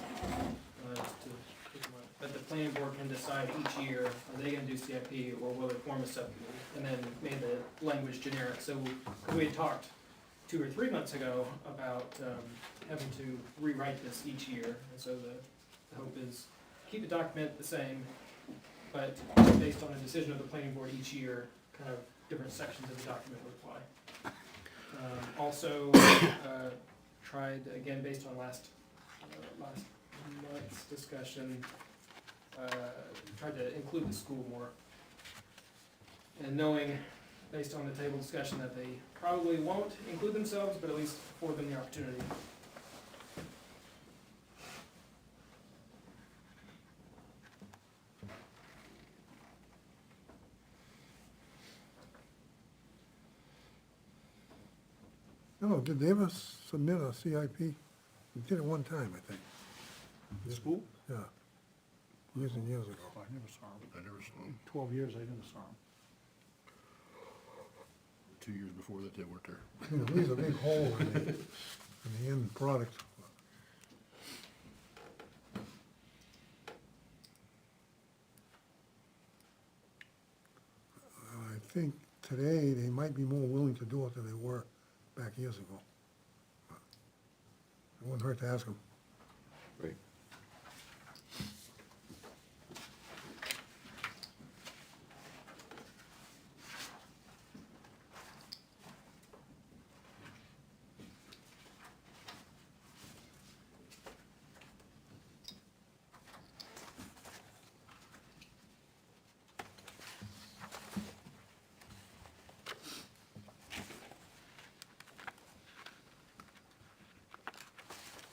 Just to pick them up. But the planning board can decide each year, are they gonna do CIP or will they form a subcommittee? And then made the language generic, so we had talked 2 or 3 months ago about, having to rewrite this each year. And so the hope is keep the document the same, but based on a decision of the planning board each year, kind of different sections of the document would apply. Also, tried, again, based on last month's discussion, tried to include the school more. And knowing, based on the table discussion, that they probably won't include themselves, but at least afford them the opportunity. No, did they ever submit a CIP? We did it one time, I think. The school? Yeah. Years and years ago. I never saw them. I never saw them. 12 years, I never saw them. 2 years before that, they weren't there. You know, leaves a big hole in the end product. I think today they might be more willing to do it than they were back years ago. It wouldn't hurt to ask them. right.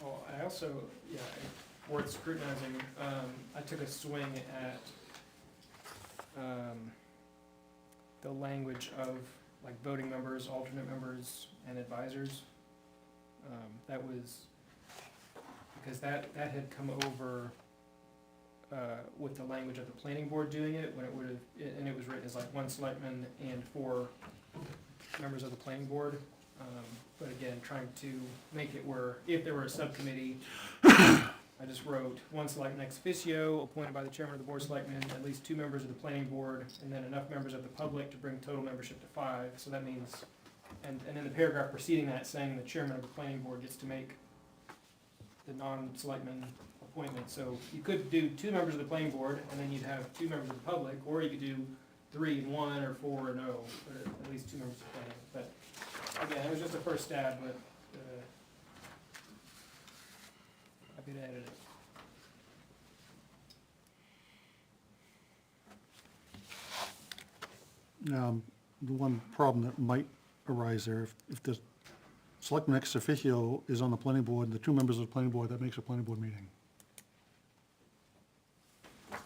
Well, I also, yeah, worth scrutinizing, I took a swing at, the language of like voting members, alternate members, and advisors. That was, because that had come over, with the language of the planning board doing it, when it would've, and it was written as like 1 selectman and 4 members of the planning board. But again, trying to make it where, if there were a subcommittee, I just wrote 1 selectman ex officio, appointed by the chairman of the board of selectmen, at least 2 members of the planning board, and then enough members of the public to bring total membership to 5. So that means and in the paragraph preceding that, saying the chairman of the planning board gets to make the non-selectman appointment. So you could do 2 members of the planning board, and then you'd have 2 members of the public, or you could do 3 and 1, or 4 and 0, but at least 2 members of the planning. But again, it was just a first stab, but happy to edit it. The one problem that might arise there, if the selectman ex officio is on the planning board, the 2 members of the planning board, that makes a planning board meeting. I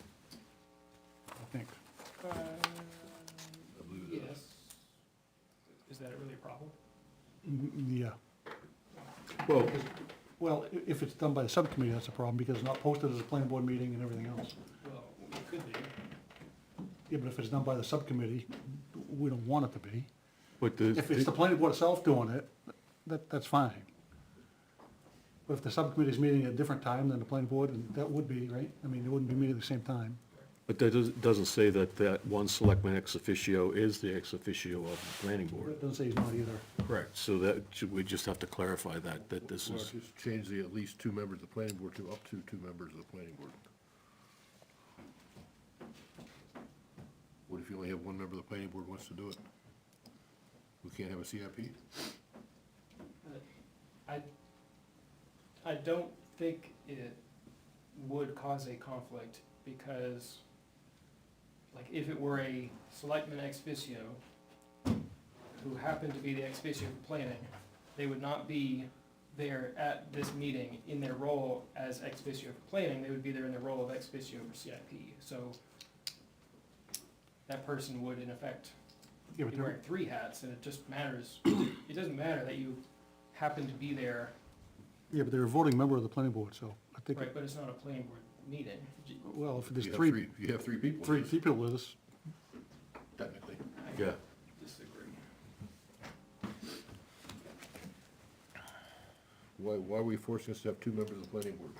think. I believe it is. Yes. Is that really a problem? Yeah. Well, Well, if it's done by the subcommittee, that's a problem, because it's not posted as a planning board meeting and everything else. Well, it could be. Yeah, but if it's done by the subcommittee, we don't want it to be. but the. If it's the planning board itself doing it, that's fine. But if the subcommittee's meeting at a different time than the planning board, then that would be, right? I mean, they wouldn't be meeting at the same time. But that doesn't say that that one selectman ex officio is the ex officio of the planning board. It doesn't say he's not either. Correct. So we just have to clarify that this Well, is, just change the at least 2 members of the planning board to up to 2 members of the planning board. What if you only have 1 member of the planning board wants to do it? We can't have a CIP? I don't think it would cause a conflict, because, like, if it were a selectman ex officio who happened to be the ex officio for planning, they would not be there at this meeting in their role as ex officio for planning, they would be there in their role of ex officio for CIP. So that person would, in effect, Yeah, be but they're, wearing 3 hats, and it just matters, it doesn't matter that you happen to be there, yeah, but they're a voting member of the planning board, so I think, right, but it's not a planning board meeting. well, if there's You have three You have 3 people. people with us, Technically. I yeah. disagree. Why are we forcing us to have 2 members of the planning board?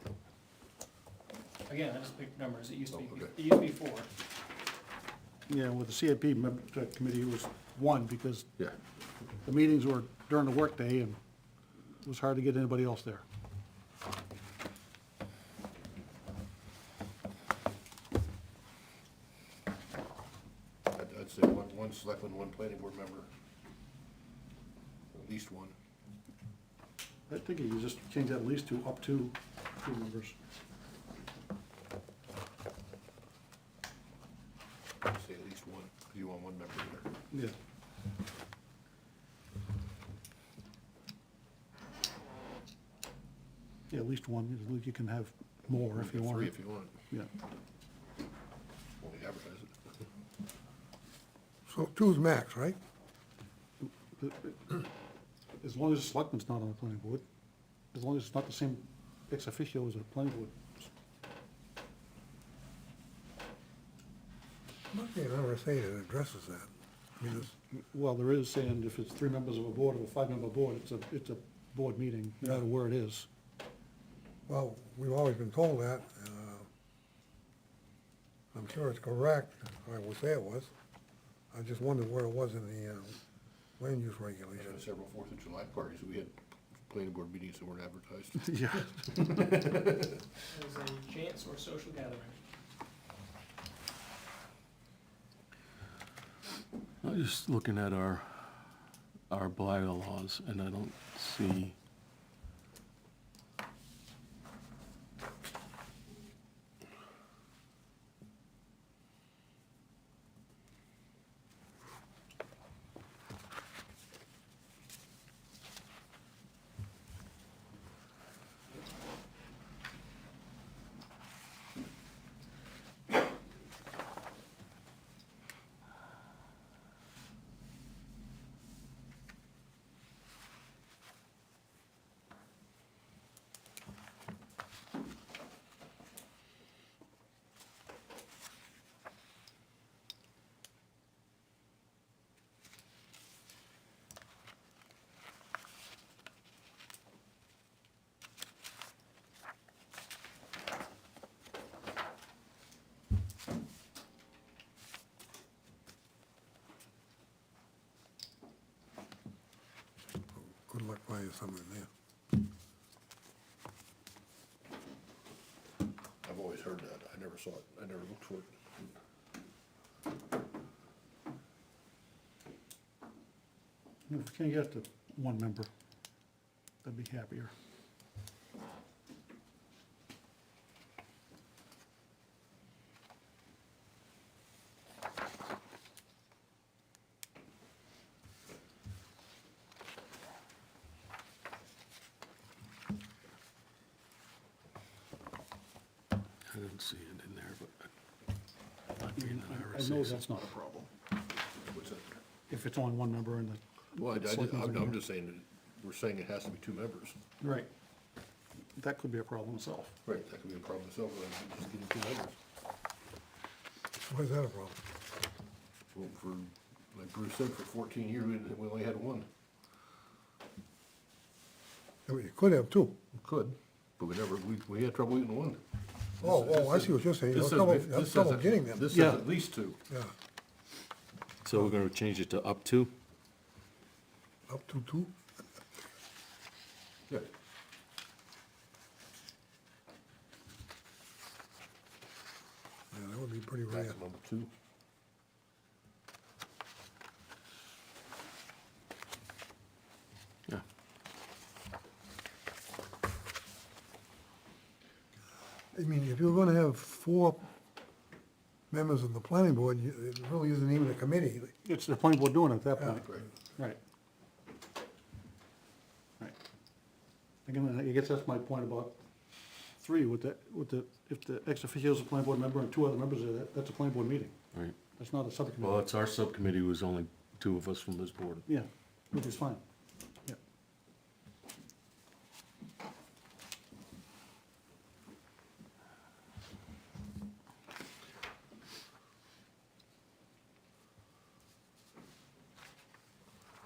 Again, I just picked numbers, it used to be, Oh, okay. it used to be 4. yeah, with the CIP committee, it was 1, because Yeah. the meetings were during the workday, and it was hard to get anybody else there. I'd say one selectman, 1 planning board member. At least 1. I think you could just change that at least to up to 2 members. I'd say at least 1, because you want 1 member there. Yeah. Yeah, at least 1, at least you can have more if you want. 3 if you want. Yeah. Only advertise it. So 2's max, right? As long as the selectman's not on the planning board, as long as it's not the same ex officio as the planning board. Must be an RSA that addresses that. I mean, it's, Well, there is saying if it's 3 members of a board or a 5-member board, it's a board meeting, no matter where it is. well, we've always been told that. I'm sure it's correct, I would say it was. I just wondered where it was in the land use We regulations. had several 4th of July parties, we had planning board meetings that weren't advertised. Yeah. As a chance or social gathering. I'm just looking at our bylaws, and I don't see. there's something in there. I've always heard that. I never saw it. I never looked for it. If we can get to one member, I'd be happier. I didn't see it in there, but might be in the I know RSA. that's not a problem, What's that? if it's only one member and the. Well, selectmen's in I'm there. just saying, that we're saying it has to be 2 members. Right. That could be a problem itself. Right, that could be a problem itself, but just getting 2 members. Why is that a problem? Well, for, like Bruce said, for 14 years, we only had 1. I mean, you could have two. We could, but we had trouble getting 1. Oh, I see what you're saying. You This have says- trouble, this you have says trouble that- getting them. This Yeah. says at least 2. Yeah, So we're gonna change it to up to? up to two. Yeah. Yeah, that would be pretty rare. Maximum of 2. Yeah. I mean, if you're gonna have 4 members of the planning board, it really isn't even a committee. It's the planning board doing it at that point. Right. Right. Right. Again, I guess that's my point about 3, with the, if the ex officio is a planning board member and 2 other members are there, that's a planning board meeting. Right. That's not a Well, subcommittee. it's our subcommittee was only 2 of us from this board. Yeah, which is fine. Yeah.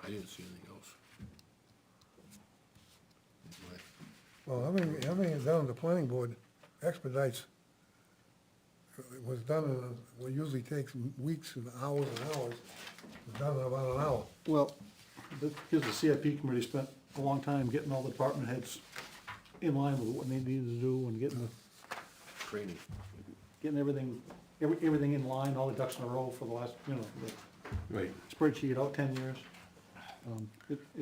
I didn't see anything else. Right. Well, having it done on the planning board expedites. It was done in, what usually takes weeks and hours, it was done in about an hour. Well, because the CIP committee spent a long time getting all the department heads in line with what they needed to do and getting Training. everything in line, all the ducks in a row for the last, Right. the spreadsheet out 10 years.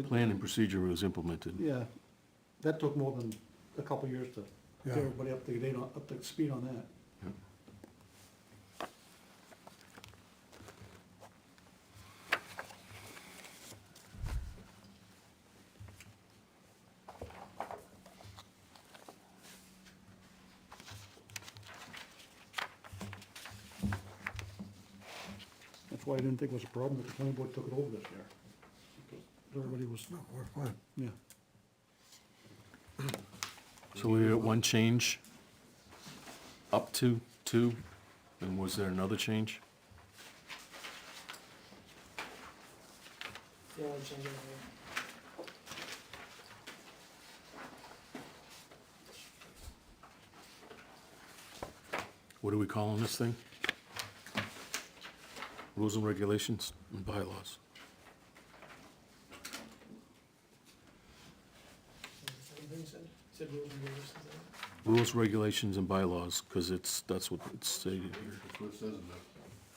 Plan and procedure was implemented. Yeah, that took more than a couple years to Yeah. get everybody up to date on, up to speed on that. That's why I didn't think it was a problem that the planning board took it over this year. Because everybody was, No, we're fine. yeah. So we had one change, up to 2, and was there another change? The only change in here. What are we calling this thing? Rules and regulations and bylaws. Anything you said? You said rules and regulations, Rules, regulations, and bylaws, because that's what it's stated here, That's what it says in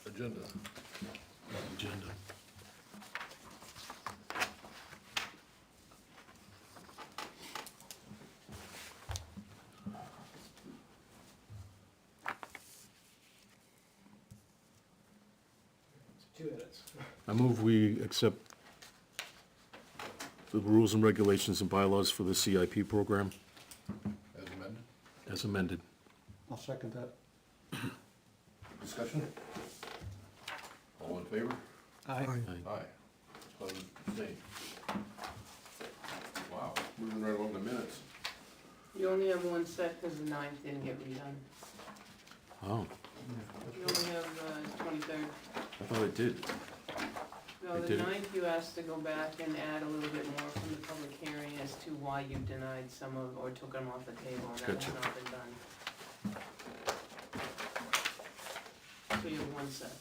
the agenda. agenda. It's 2 edits. I move we accept the rules and regulations and bylaws for the CIP program As amended. as amended. I'll second that. Discussion? All in favor? Aye. Aye. Aye. Opposed, abstained. Wow, moving right along the minutes. You only have one set because the 9th didn't get redone. Oh, You only have 23rd. I thought it did. No, I the did it. 9th you asked to go back and add a little bit more from the public hearing as to why you denied some of, or took them off the table, and that has Gotcha. not been done. So you have one set.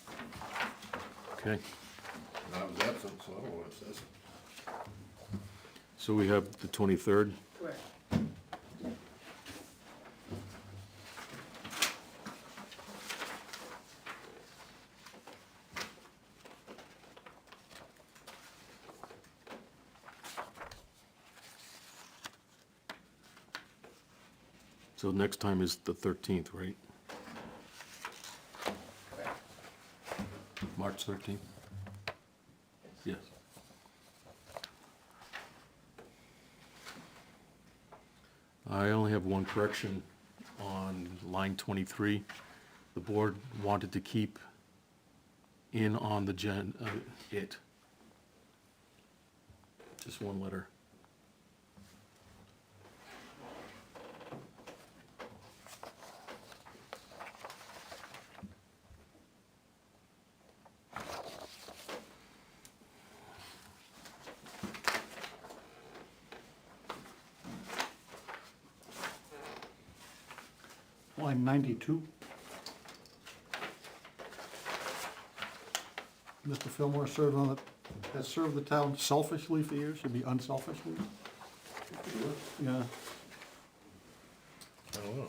Okay. And I was absent, so I don't know what it says. So we have the 23rd. Correct. So next time is the 13th, right? March 13th? Yes. I only have one correction on line 23. The board wanted to keep in on the it. Just one letter. Line 92. Mr. Fillmore has served the town selfishly for years, should be unselfishly. Yeah, I don't know.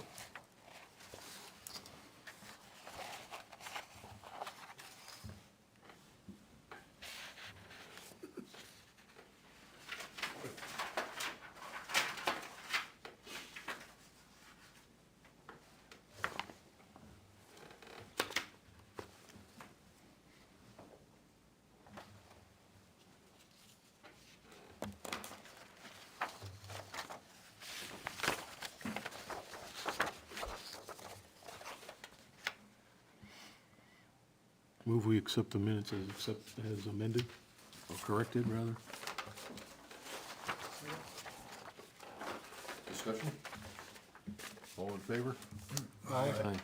Move we accept the minutes as amended, or corrected, rather. Discussion? All in favor? Aye. Aye.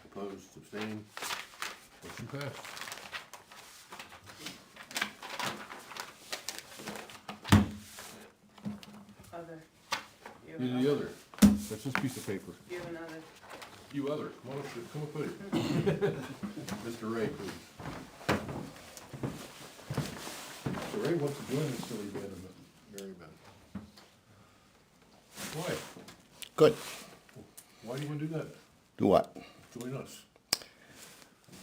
Opposed, abstaining, motion passed. Other. You have You the another? other, that's this piece of paper. You have another. You other, come up here. Mr. Ray, please. Mr. Ray wants to join the silly band of Mary Beth. Why? Good. Why do you want to do that? Do what? Join us.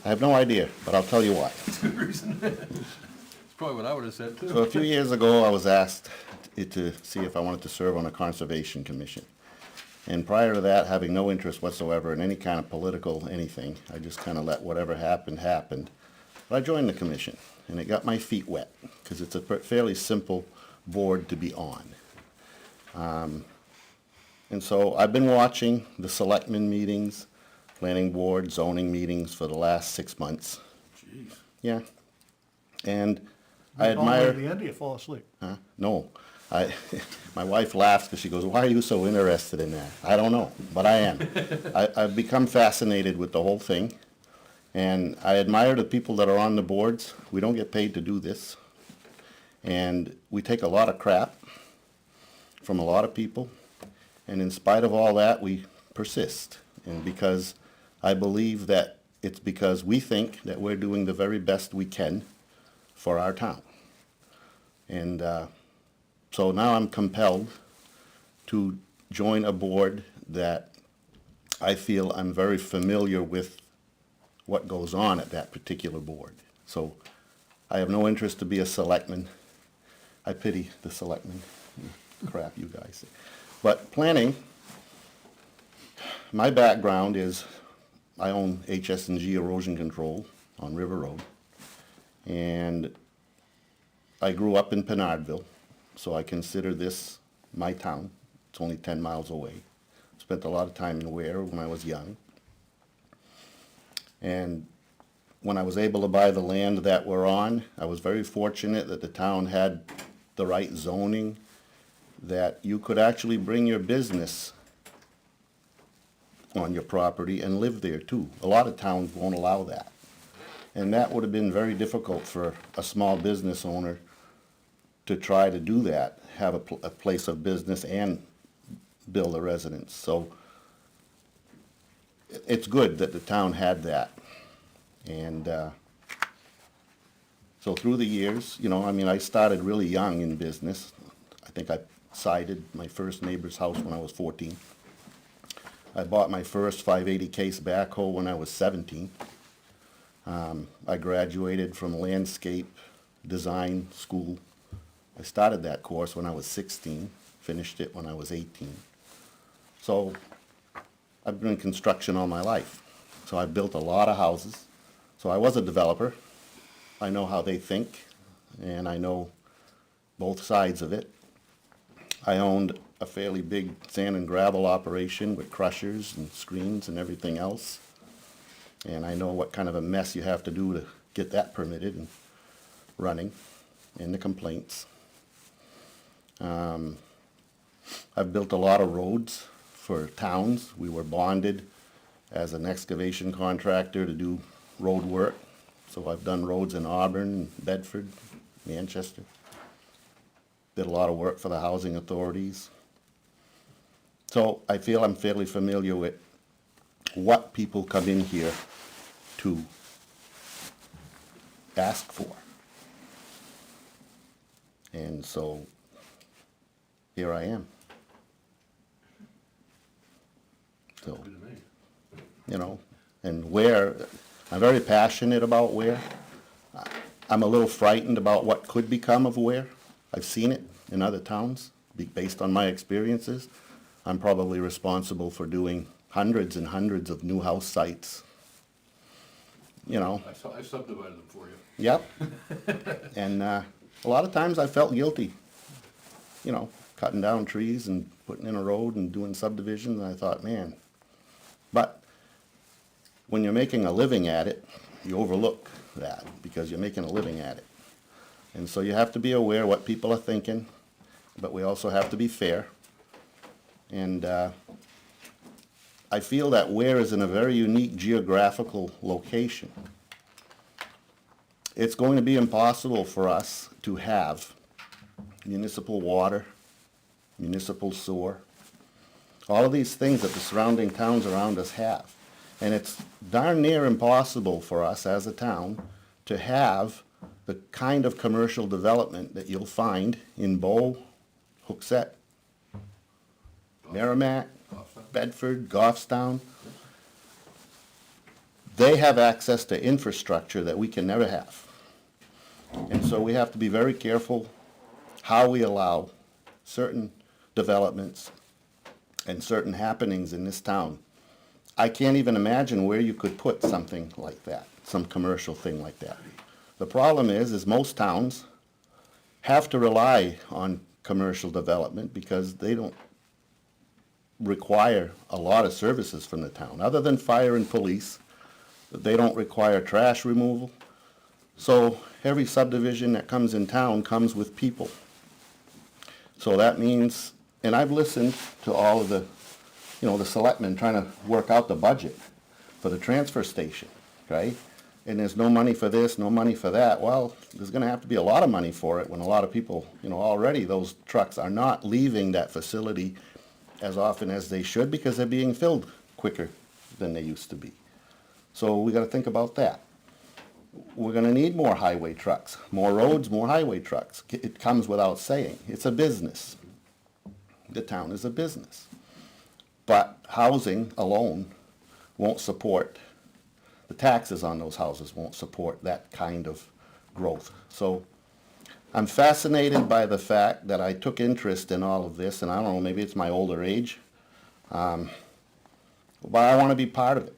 I have no idea, but I'll tell you why. Good reason. It's probably what I would have said too. So a few years ago, I was asked to see if I wanted to serve on a conservation commission. And prior to that, having no interest whatsoever in any kind of political anything, I just kind of let whatever happened, happened. But I joined the commission, and it got my feet wet, because it's a fairly simple board to be on. And so I've been watching the selectmen meetings, planning board, zoning meetings for the last 6 months. Jeez. Yeah. And I all the way to admire. the end, or you fall asleep? Huh? No. My wife laughs because she goes, "Why are you so interested in that?" I don't know, but I am. I've become fascinated with the whole thing, and I admire the people that are on the boards. We don't get paid to do this, and we take a lot of crap from a lot of people, and in spite of all that, we persist. And because I believe that it's because we think that we're doing the very best we can for our town. And so now I'm compelled to join a board that I feel I'm very familiar with what goes on at that particular board. So I have no interest to be a selectman. I pity the selectmen. Crap, you guys. But planning, my background is I own HS&G Erosion Control on River Road. And I grew up in Pinardville, so I consider this my town. It's only 10 miles away. Spent a lot of time in Ware when I was young. And when I was able to buy the land that we're on, I was very fortunate that the town had the right zoning, that you could actually bring your business on your property and live there too. A lot of towns won't allow that. And that would have been very difficult for a small business owner to try to do that, have a place of business and build a residence. So it's good that the town had that. And so through the years, I started really young in business. think I sided my first neighbor's house when I was 14. I bought my first 580 case backhoe when I was 17. I graduated from landscape design school. I started that course when I was 16, finished it when I was 18. So I've been in construction all my life. So I built a lot of houses. So I was a developer. I know how they think, and I know both sides of it. I owned a fairly big sand and gravel operation with crushers and screens and everything else. And I know what kind of a mess you have to do to get that permitted and running, and the complaints. I've built a lot of roads for towns. We were bonded as an excavation contractor to do road work. So I've done roads in Auburn, Bedford, Manchester. Did a lot of work for the housing authorities. So I feel I'm fairly familiar with what people come in here to ask for. And so here I am. So, Good to me. you know, and Ware, I'm very passionate about Ware. I'm a little frightened about what could become of Ware. I've seen it in other towns, based on my experiences. I'm probably responsible for doing hundreds and hundreds of new house sites. You know, I subdivided them for you. yep. And a lot of times I felt guilty, you know, cutting down trees and putting in a road and doing subdivisions, and I thought, man. But when you're making a living at it, you overlook that because you're making a living at it. And so you have to be aware what people are thinking, but we also have to be fair. And I feel that Ware is in a very unique geographical location. It's going to be impossible for us to have municipal water, municipal sewer, all of these things that the surrounding towns around us have. And it's darn near impossible for us as a town to have the kind of commercial development that you'll find in Bow, Hooksett, Merrimack, Bedford, Goffstown. They have access to infrastructure that we can never have. And so we have to be very careful how we allow certain developments and certain happenings in this town. I can't even imagine where you could put something like that, some commercial thing like that. The problem is most towns have to rely on commercial development because they don't require a lot of services from the town. Other than fire and police, they don't require trash removal. So every subdivision that comes in town comes with people. So that means, and I've listened to all of the, you know, the selectmen trying to work out the budget for the transfer station, right? And there's no money for this, no money for that. Well, there's gonna have to be a lot of money for it when a lot of people, you know, already those trucks are not leaving that facility as often as they should because they're being filled quicker than they used to be. So we gotta think about that. We're gonna need more highway trucks, more roads, more highway trucks. It comes without saying. It's a business. The town is a business. But housing alone won't support, the taxes on those houses won't support that kind of growth. So I'm fascinated by the fact that I took interest in all of this, and I don't know, maybe it's my older age, but I want to be part of it.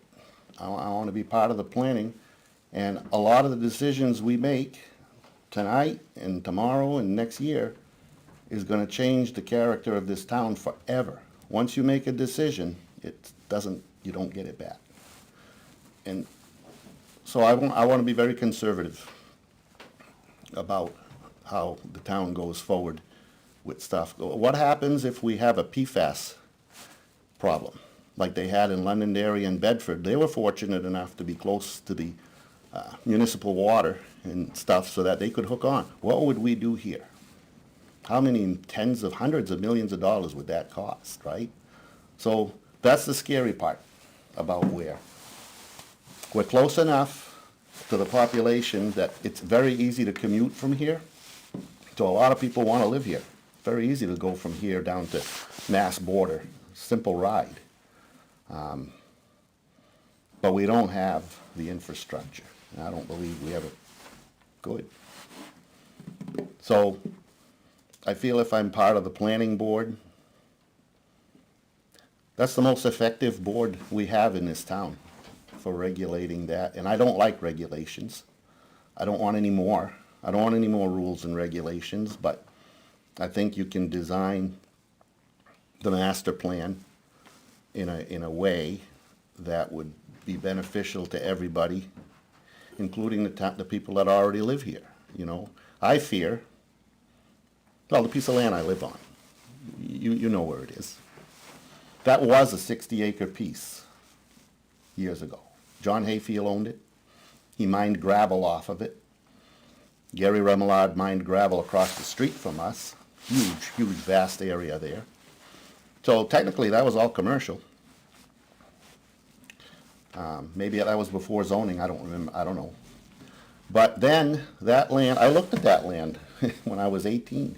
I want to be part of the planning, and a lot of the decisions we make tonight and tomorrow and next year is going to change the character of this town forever. Once you make a decision, you don't get it back. And so I want to be very conservative about how the town goes forward with stuff. What happens if we have a PFAS problem, like they had in Londonderry and Bedford? They were fortunate enough to be close to the municipal water and stuff so that they could hook on. What would we do here? How many tens of hundreds of millions of dollars would that cost, right? So that's the scary part about Ware. We're close enough to the population that it's very easy to commute from here. So a lot of people want to live here. very easy to go from here down to Mass border, simple ride. But we don't have the infrastructure, and I don't believe we ever could. So, I feel if I'm part of the planning board, that's the most effective board we have in this town for regulating that, and I don't like regulations. I don't want any more. I don't want any more rules and regulations, but I think you can design the master plan in a way that would be beneficial to everybody, including the people that already live here, you know. I fear, well, the piece of land I live on, you know where it is. That was a 60-acre piece years ago. John Hayfield owned it. He mined gravel off of it. Gary Remillard mined gravel across the street from us. Huge, huge, vast area there. So technically, that was all commercial. Maybe that was before zoning, I don't remember, I don't know. But then, that land, I looked at that land when I was 18,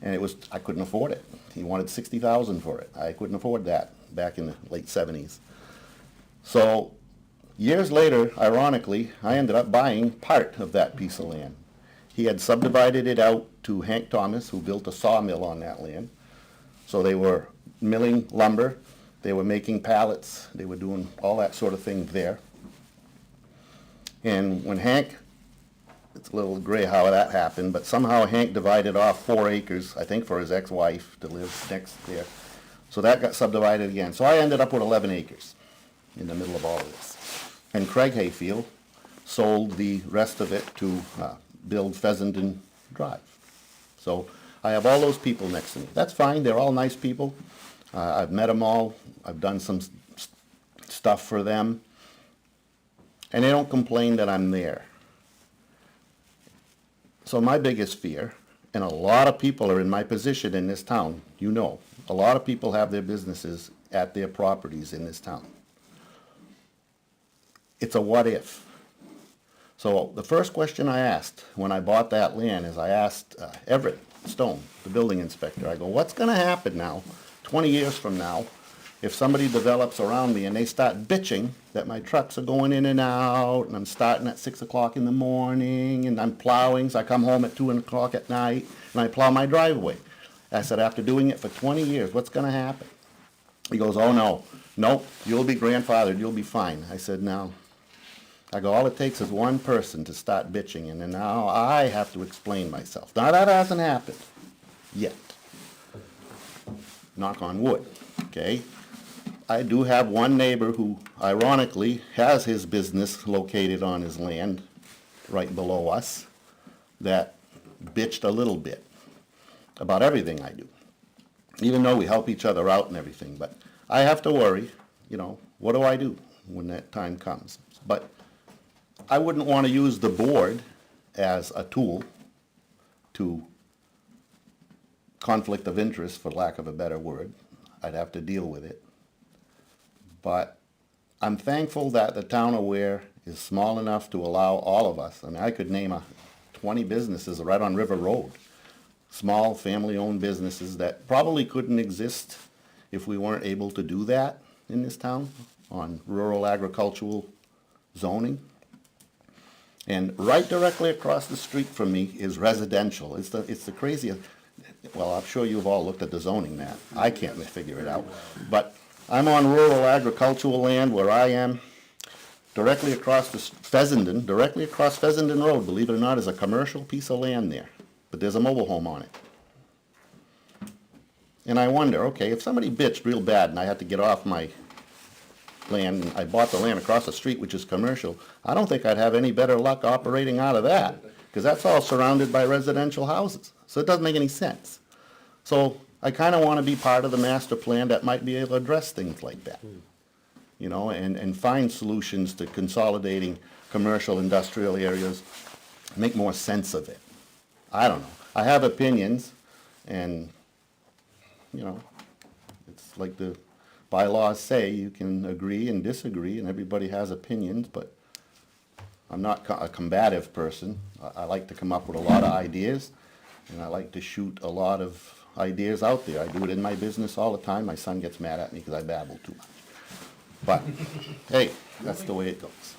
and it was, I couldn't afford it. He wanted $60,000 for it. I couldn't afford that back in the late 70s. So, years later, ironically, I ended up buying part of that piece of land. He had subdivided it out to Hank Thomas, who built a sawmill on that land. So they were milling lumber, they were making pallets, they were doing all that sort of thing there. And when Hank, it's a little gray how that happened, but somehow Hank divided off 4 acres, I think for his ex-wife to live next there. So that got subdivided again. So I ended up with 11 acres in the middle of all of this. And Craig Hayfield sold the rest of it to build Fessenden Drive. So I have all those people next to me. That's fine, they're all nice people. I've met them all, I've done some stuff for them. And they don't complain that I'm there. So my biggest fear, and a lot of people are in my position in this town, you know, a lot of people have their businesses at their properties in this town. It's a what if. So the first question I asked when I bought that land is I asked Everett Stone, the building inspector, I go, what's gonna happen now, 20 years from now, if somebody develops around me and they start bitching that my trucks are going in and out, and I'm starting at 6 o'clock in the morning, and I'm plowing, so I come home at 2 o'clock at night, and I plow my driveway. I said, after doing it for 20 years, what's gonna happen? He goes, oh no, nope, you'll be grandfathered, you'll be fine. I said, no. I go, all it takes is one person to start bitching, and then now I have to explain myself. Now that hasn't happened yet. Knock on wood, okay? I do have one neighbor who, ironically, has his business located on his land right below us that bitched a little bit about everything I do, even though we help each other out and everything. But I have to worry, you know, what do I do when that time comes? But I wouldn't want to use the board as a tool to conflict of interest, for lack of a better word. I'd have to deal with it. But I'm thankful that the town of Ware is small enough to allow all of us. I mean, I could name 20 businesses right on River Road. Small family-owned businesses that probably couldn't exist if we weren't able to do that in this town on rural agricultural zoning. And right directly across the street from me is residential. It's the craziest. Well, I'm sure you've all looked at the zoning map. I can't figure it out. But I'm on rural agricultural land where I am. Directly across Fessenden Road, believe it or not, is a commercial piece of land there. But there's a mobile home on it. And I wonder, okay, if somebody bitched real bad and I had to get off my land, and I bought the land across the street, which is commercial, I don't think I'd have any better luck operating out of that, because that's all surrounded by residential houses. So it doesn't make any sense. So I kind of want to be part of the master plan that might be able to address things like that, you know, and find solutions to consolidating commercial industrial areas, make more sense of it. I don't know. I have opinions, and, you know, it's like the bylaws say, you can agree and disagree, and everybody has opinions, but I'm not a combative person. I like to come up with a lot of ideas, and I like to shoot a lot of ideas out there. I do it in my business all the time. My son gets mad at me because I babble too much. But, hey, that's the way it goes.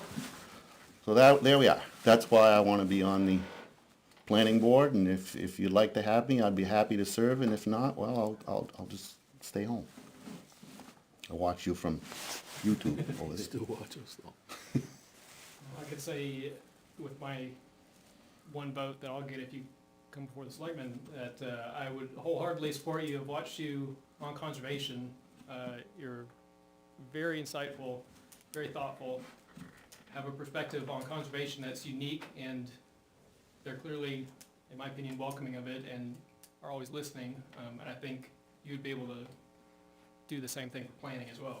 So there we are. That's why I want to be on the planning board, and if you'd like to have me, I'd be happy to serve, and if not, well, I'll just stay home. I'll watch you from YouTube over there. Still watch us though. I could say with my one vote that I'll get if you come before the selectmen, that I would wholeheartedly support you. I've watched you on conservation. You're very insightful, very thoughtful, have a perspective on conservation that's unique, and they're clearly, in my opinion, welcoming of it and are always listening. And I think you'd be able to do the same thing for planning as well.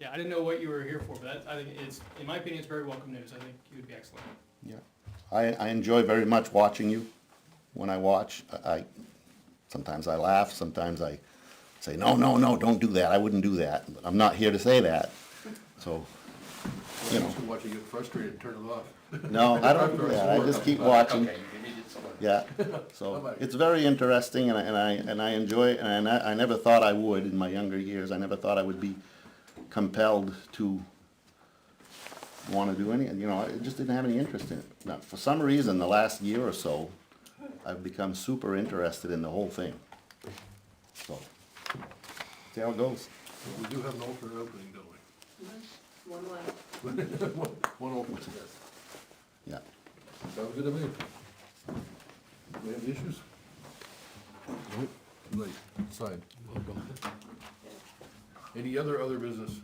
Yeah, I didn't know what you were here for, but I think it's, in my opinion, it's very welcome news. I think you would be excellent. Yeah, I enjoy very much watching you. When I watch, sometimes I laugh, sometimes I say, no, don't do that, I wouldn't do that. But I'm not here to say that, so, you know. Just to watch you get frustrated and turn it off. No, I don't do that, I just keep watching. Okay, you need it somewhere. Yeah, so it's very interesting, and I enjoy it, and I never thought I would in my younger years. I never thought I would be compelled to want to do any, you know, I just didn't have any interest in it. Now, for some reason, the last year or so, I've become super interested in the whole thing. So, see how it goes. We do have an alternate opening, don't we? One left. One alternate, yes. Yeah. Sounds good to me. We have issues? Nope. Too late. Signed. Any other business?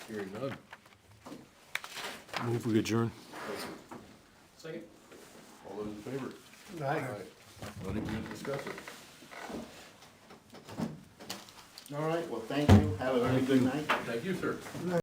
Hearing none. Move we adjourn. Second? All those in favor? Aye. Not even gonna discuss it. All right, well, thank you. Have a very good night. Thank you, sir.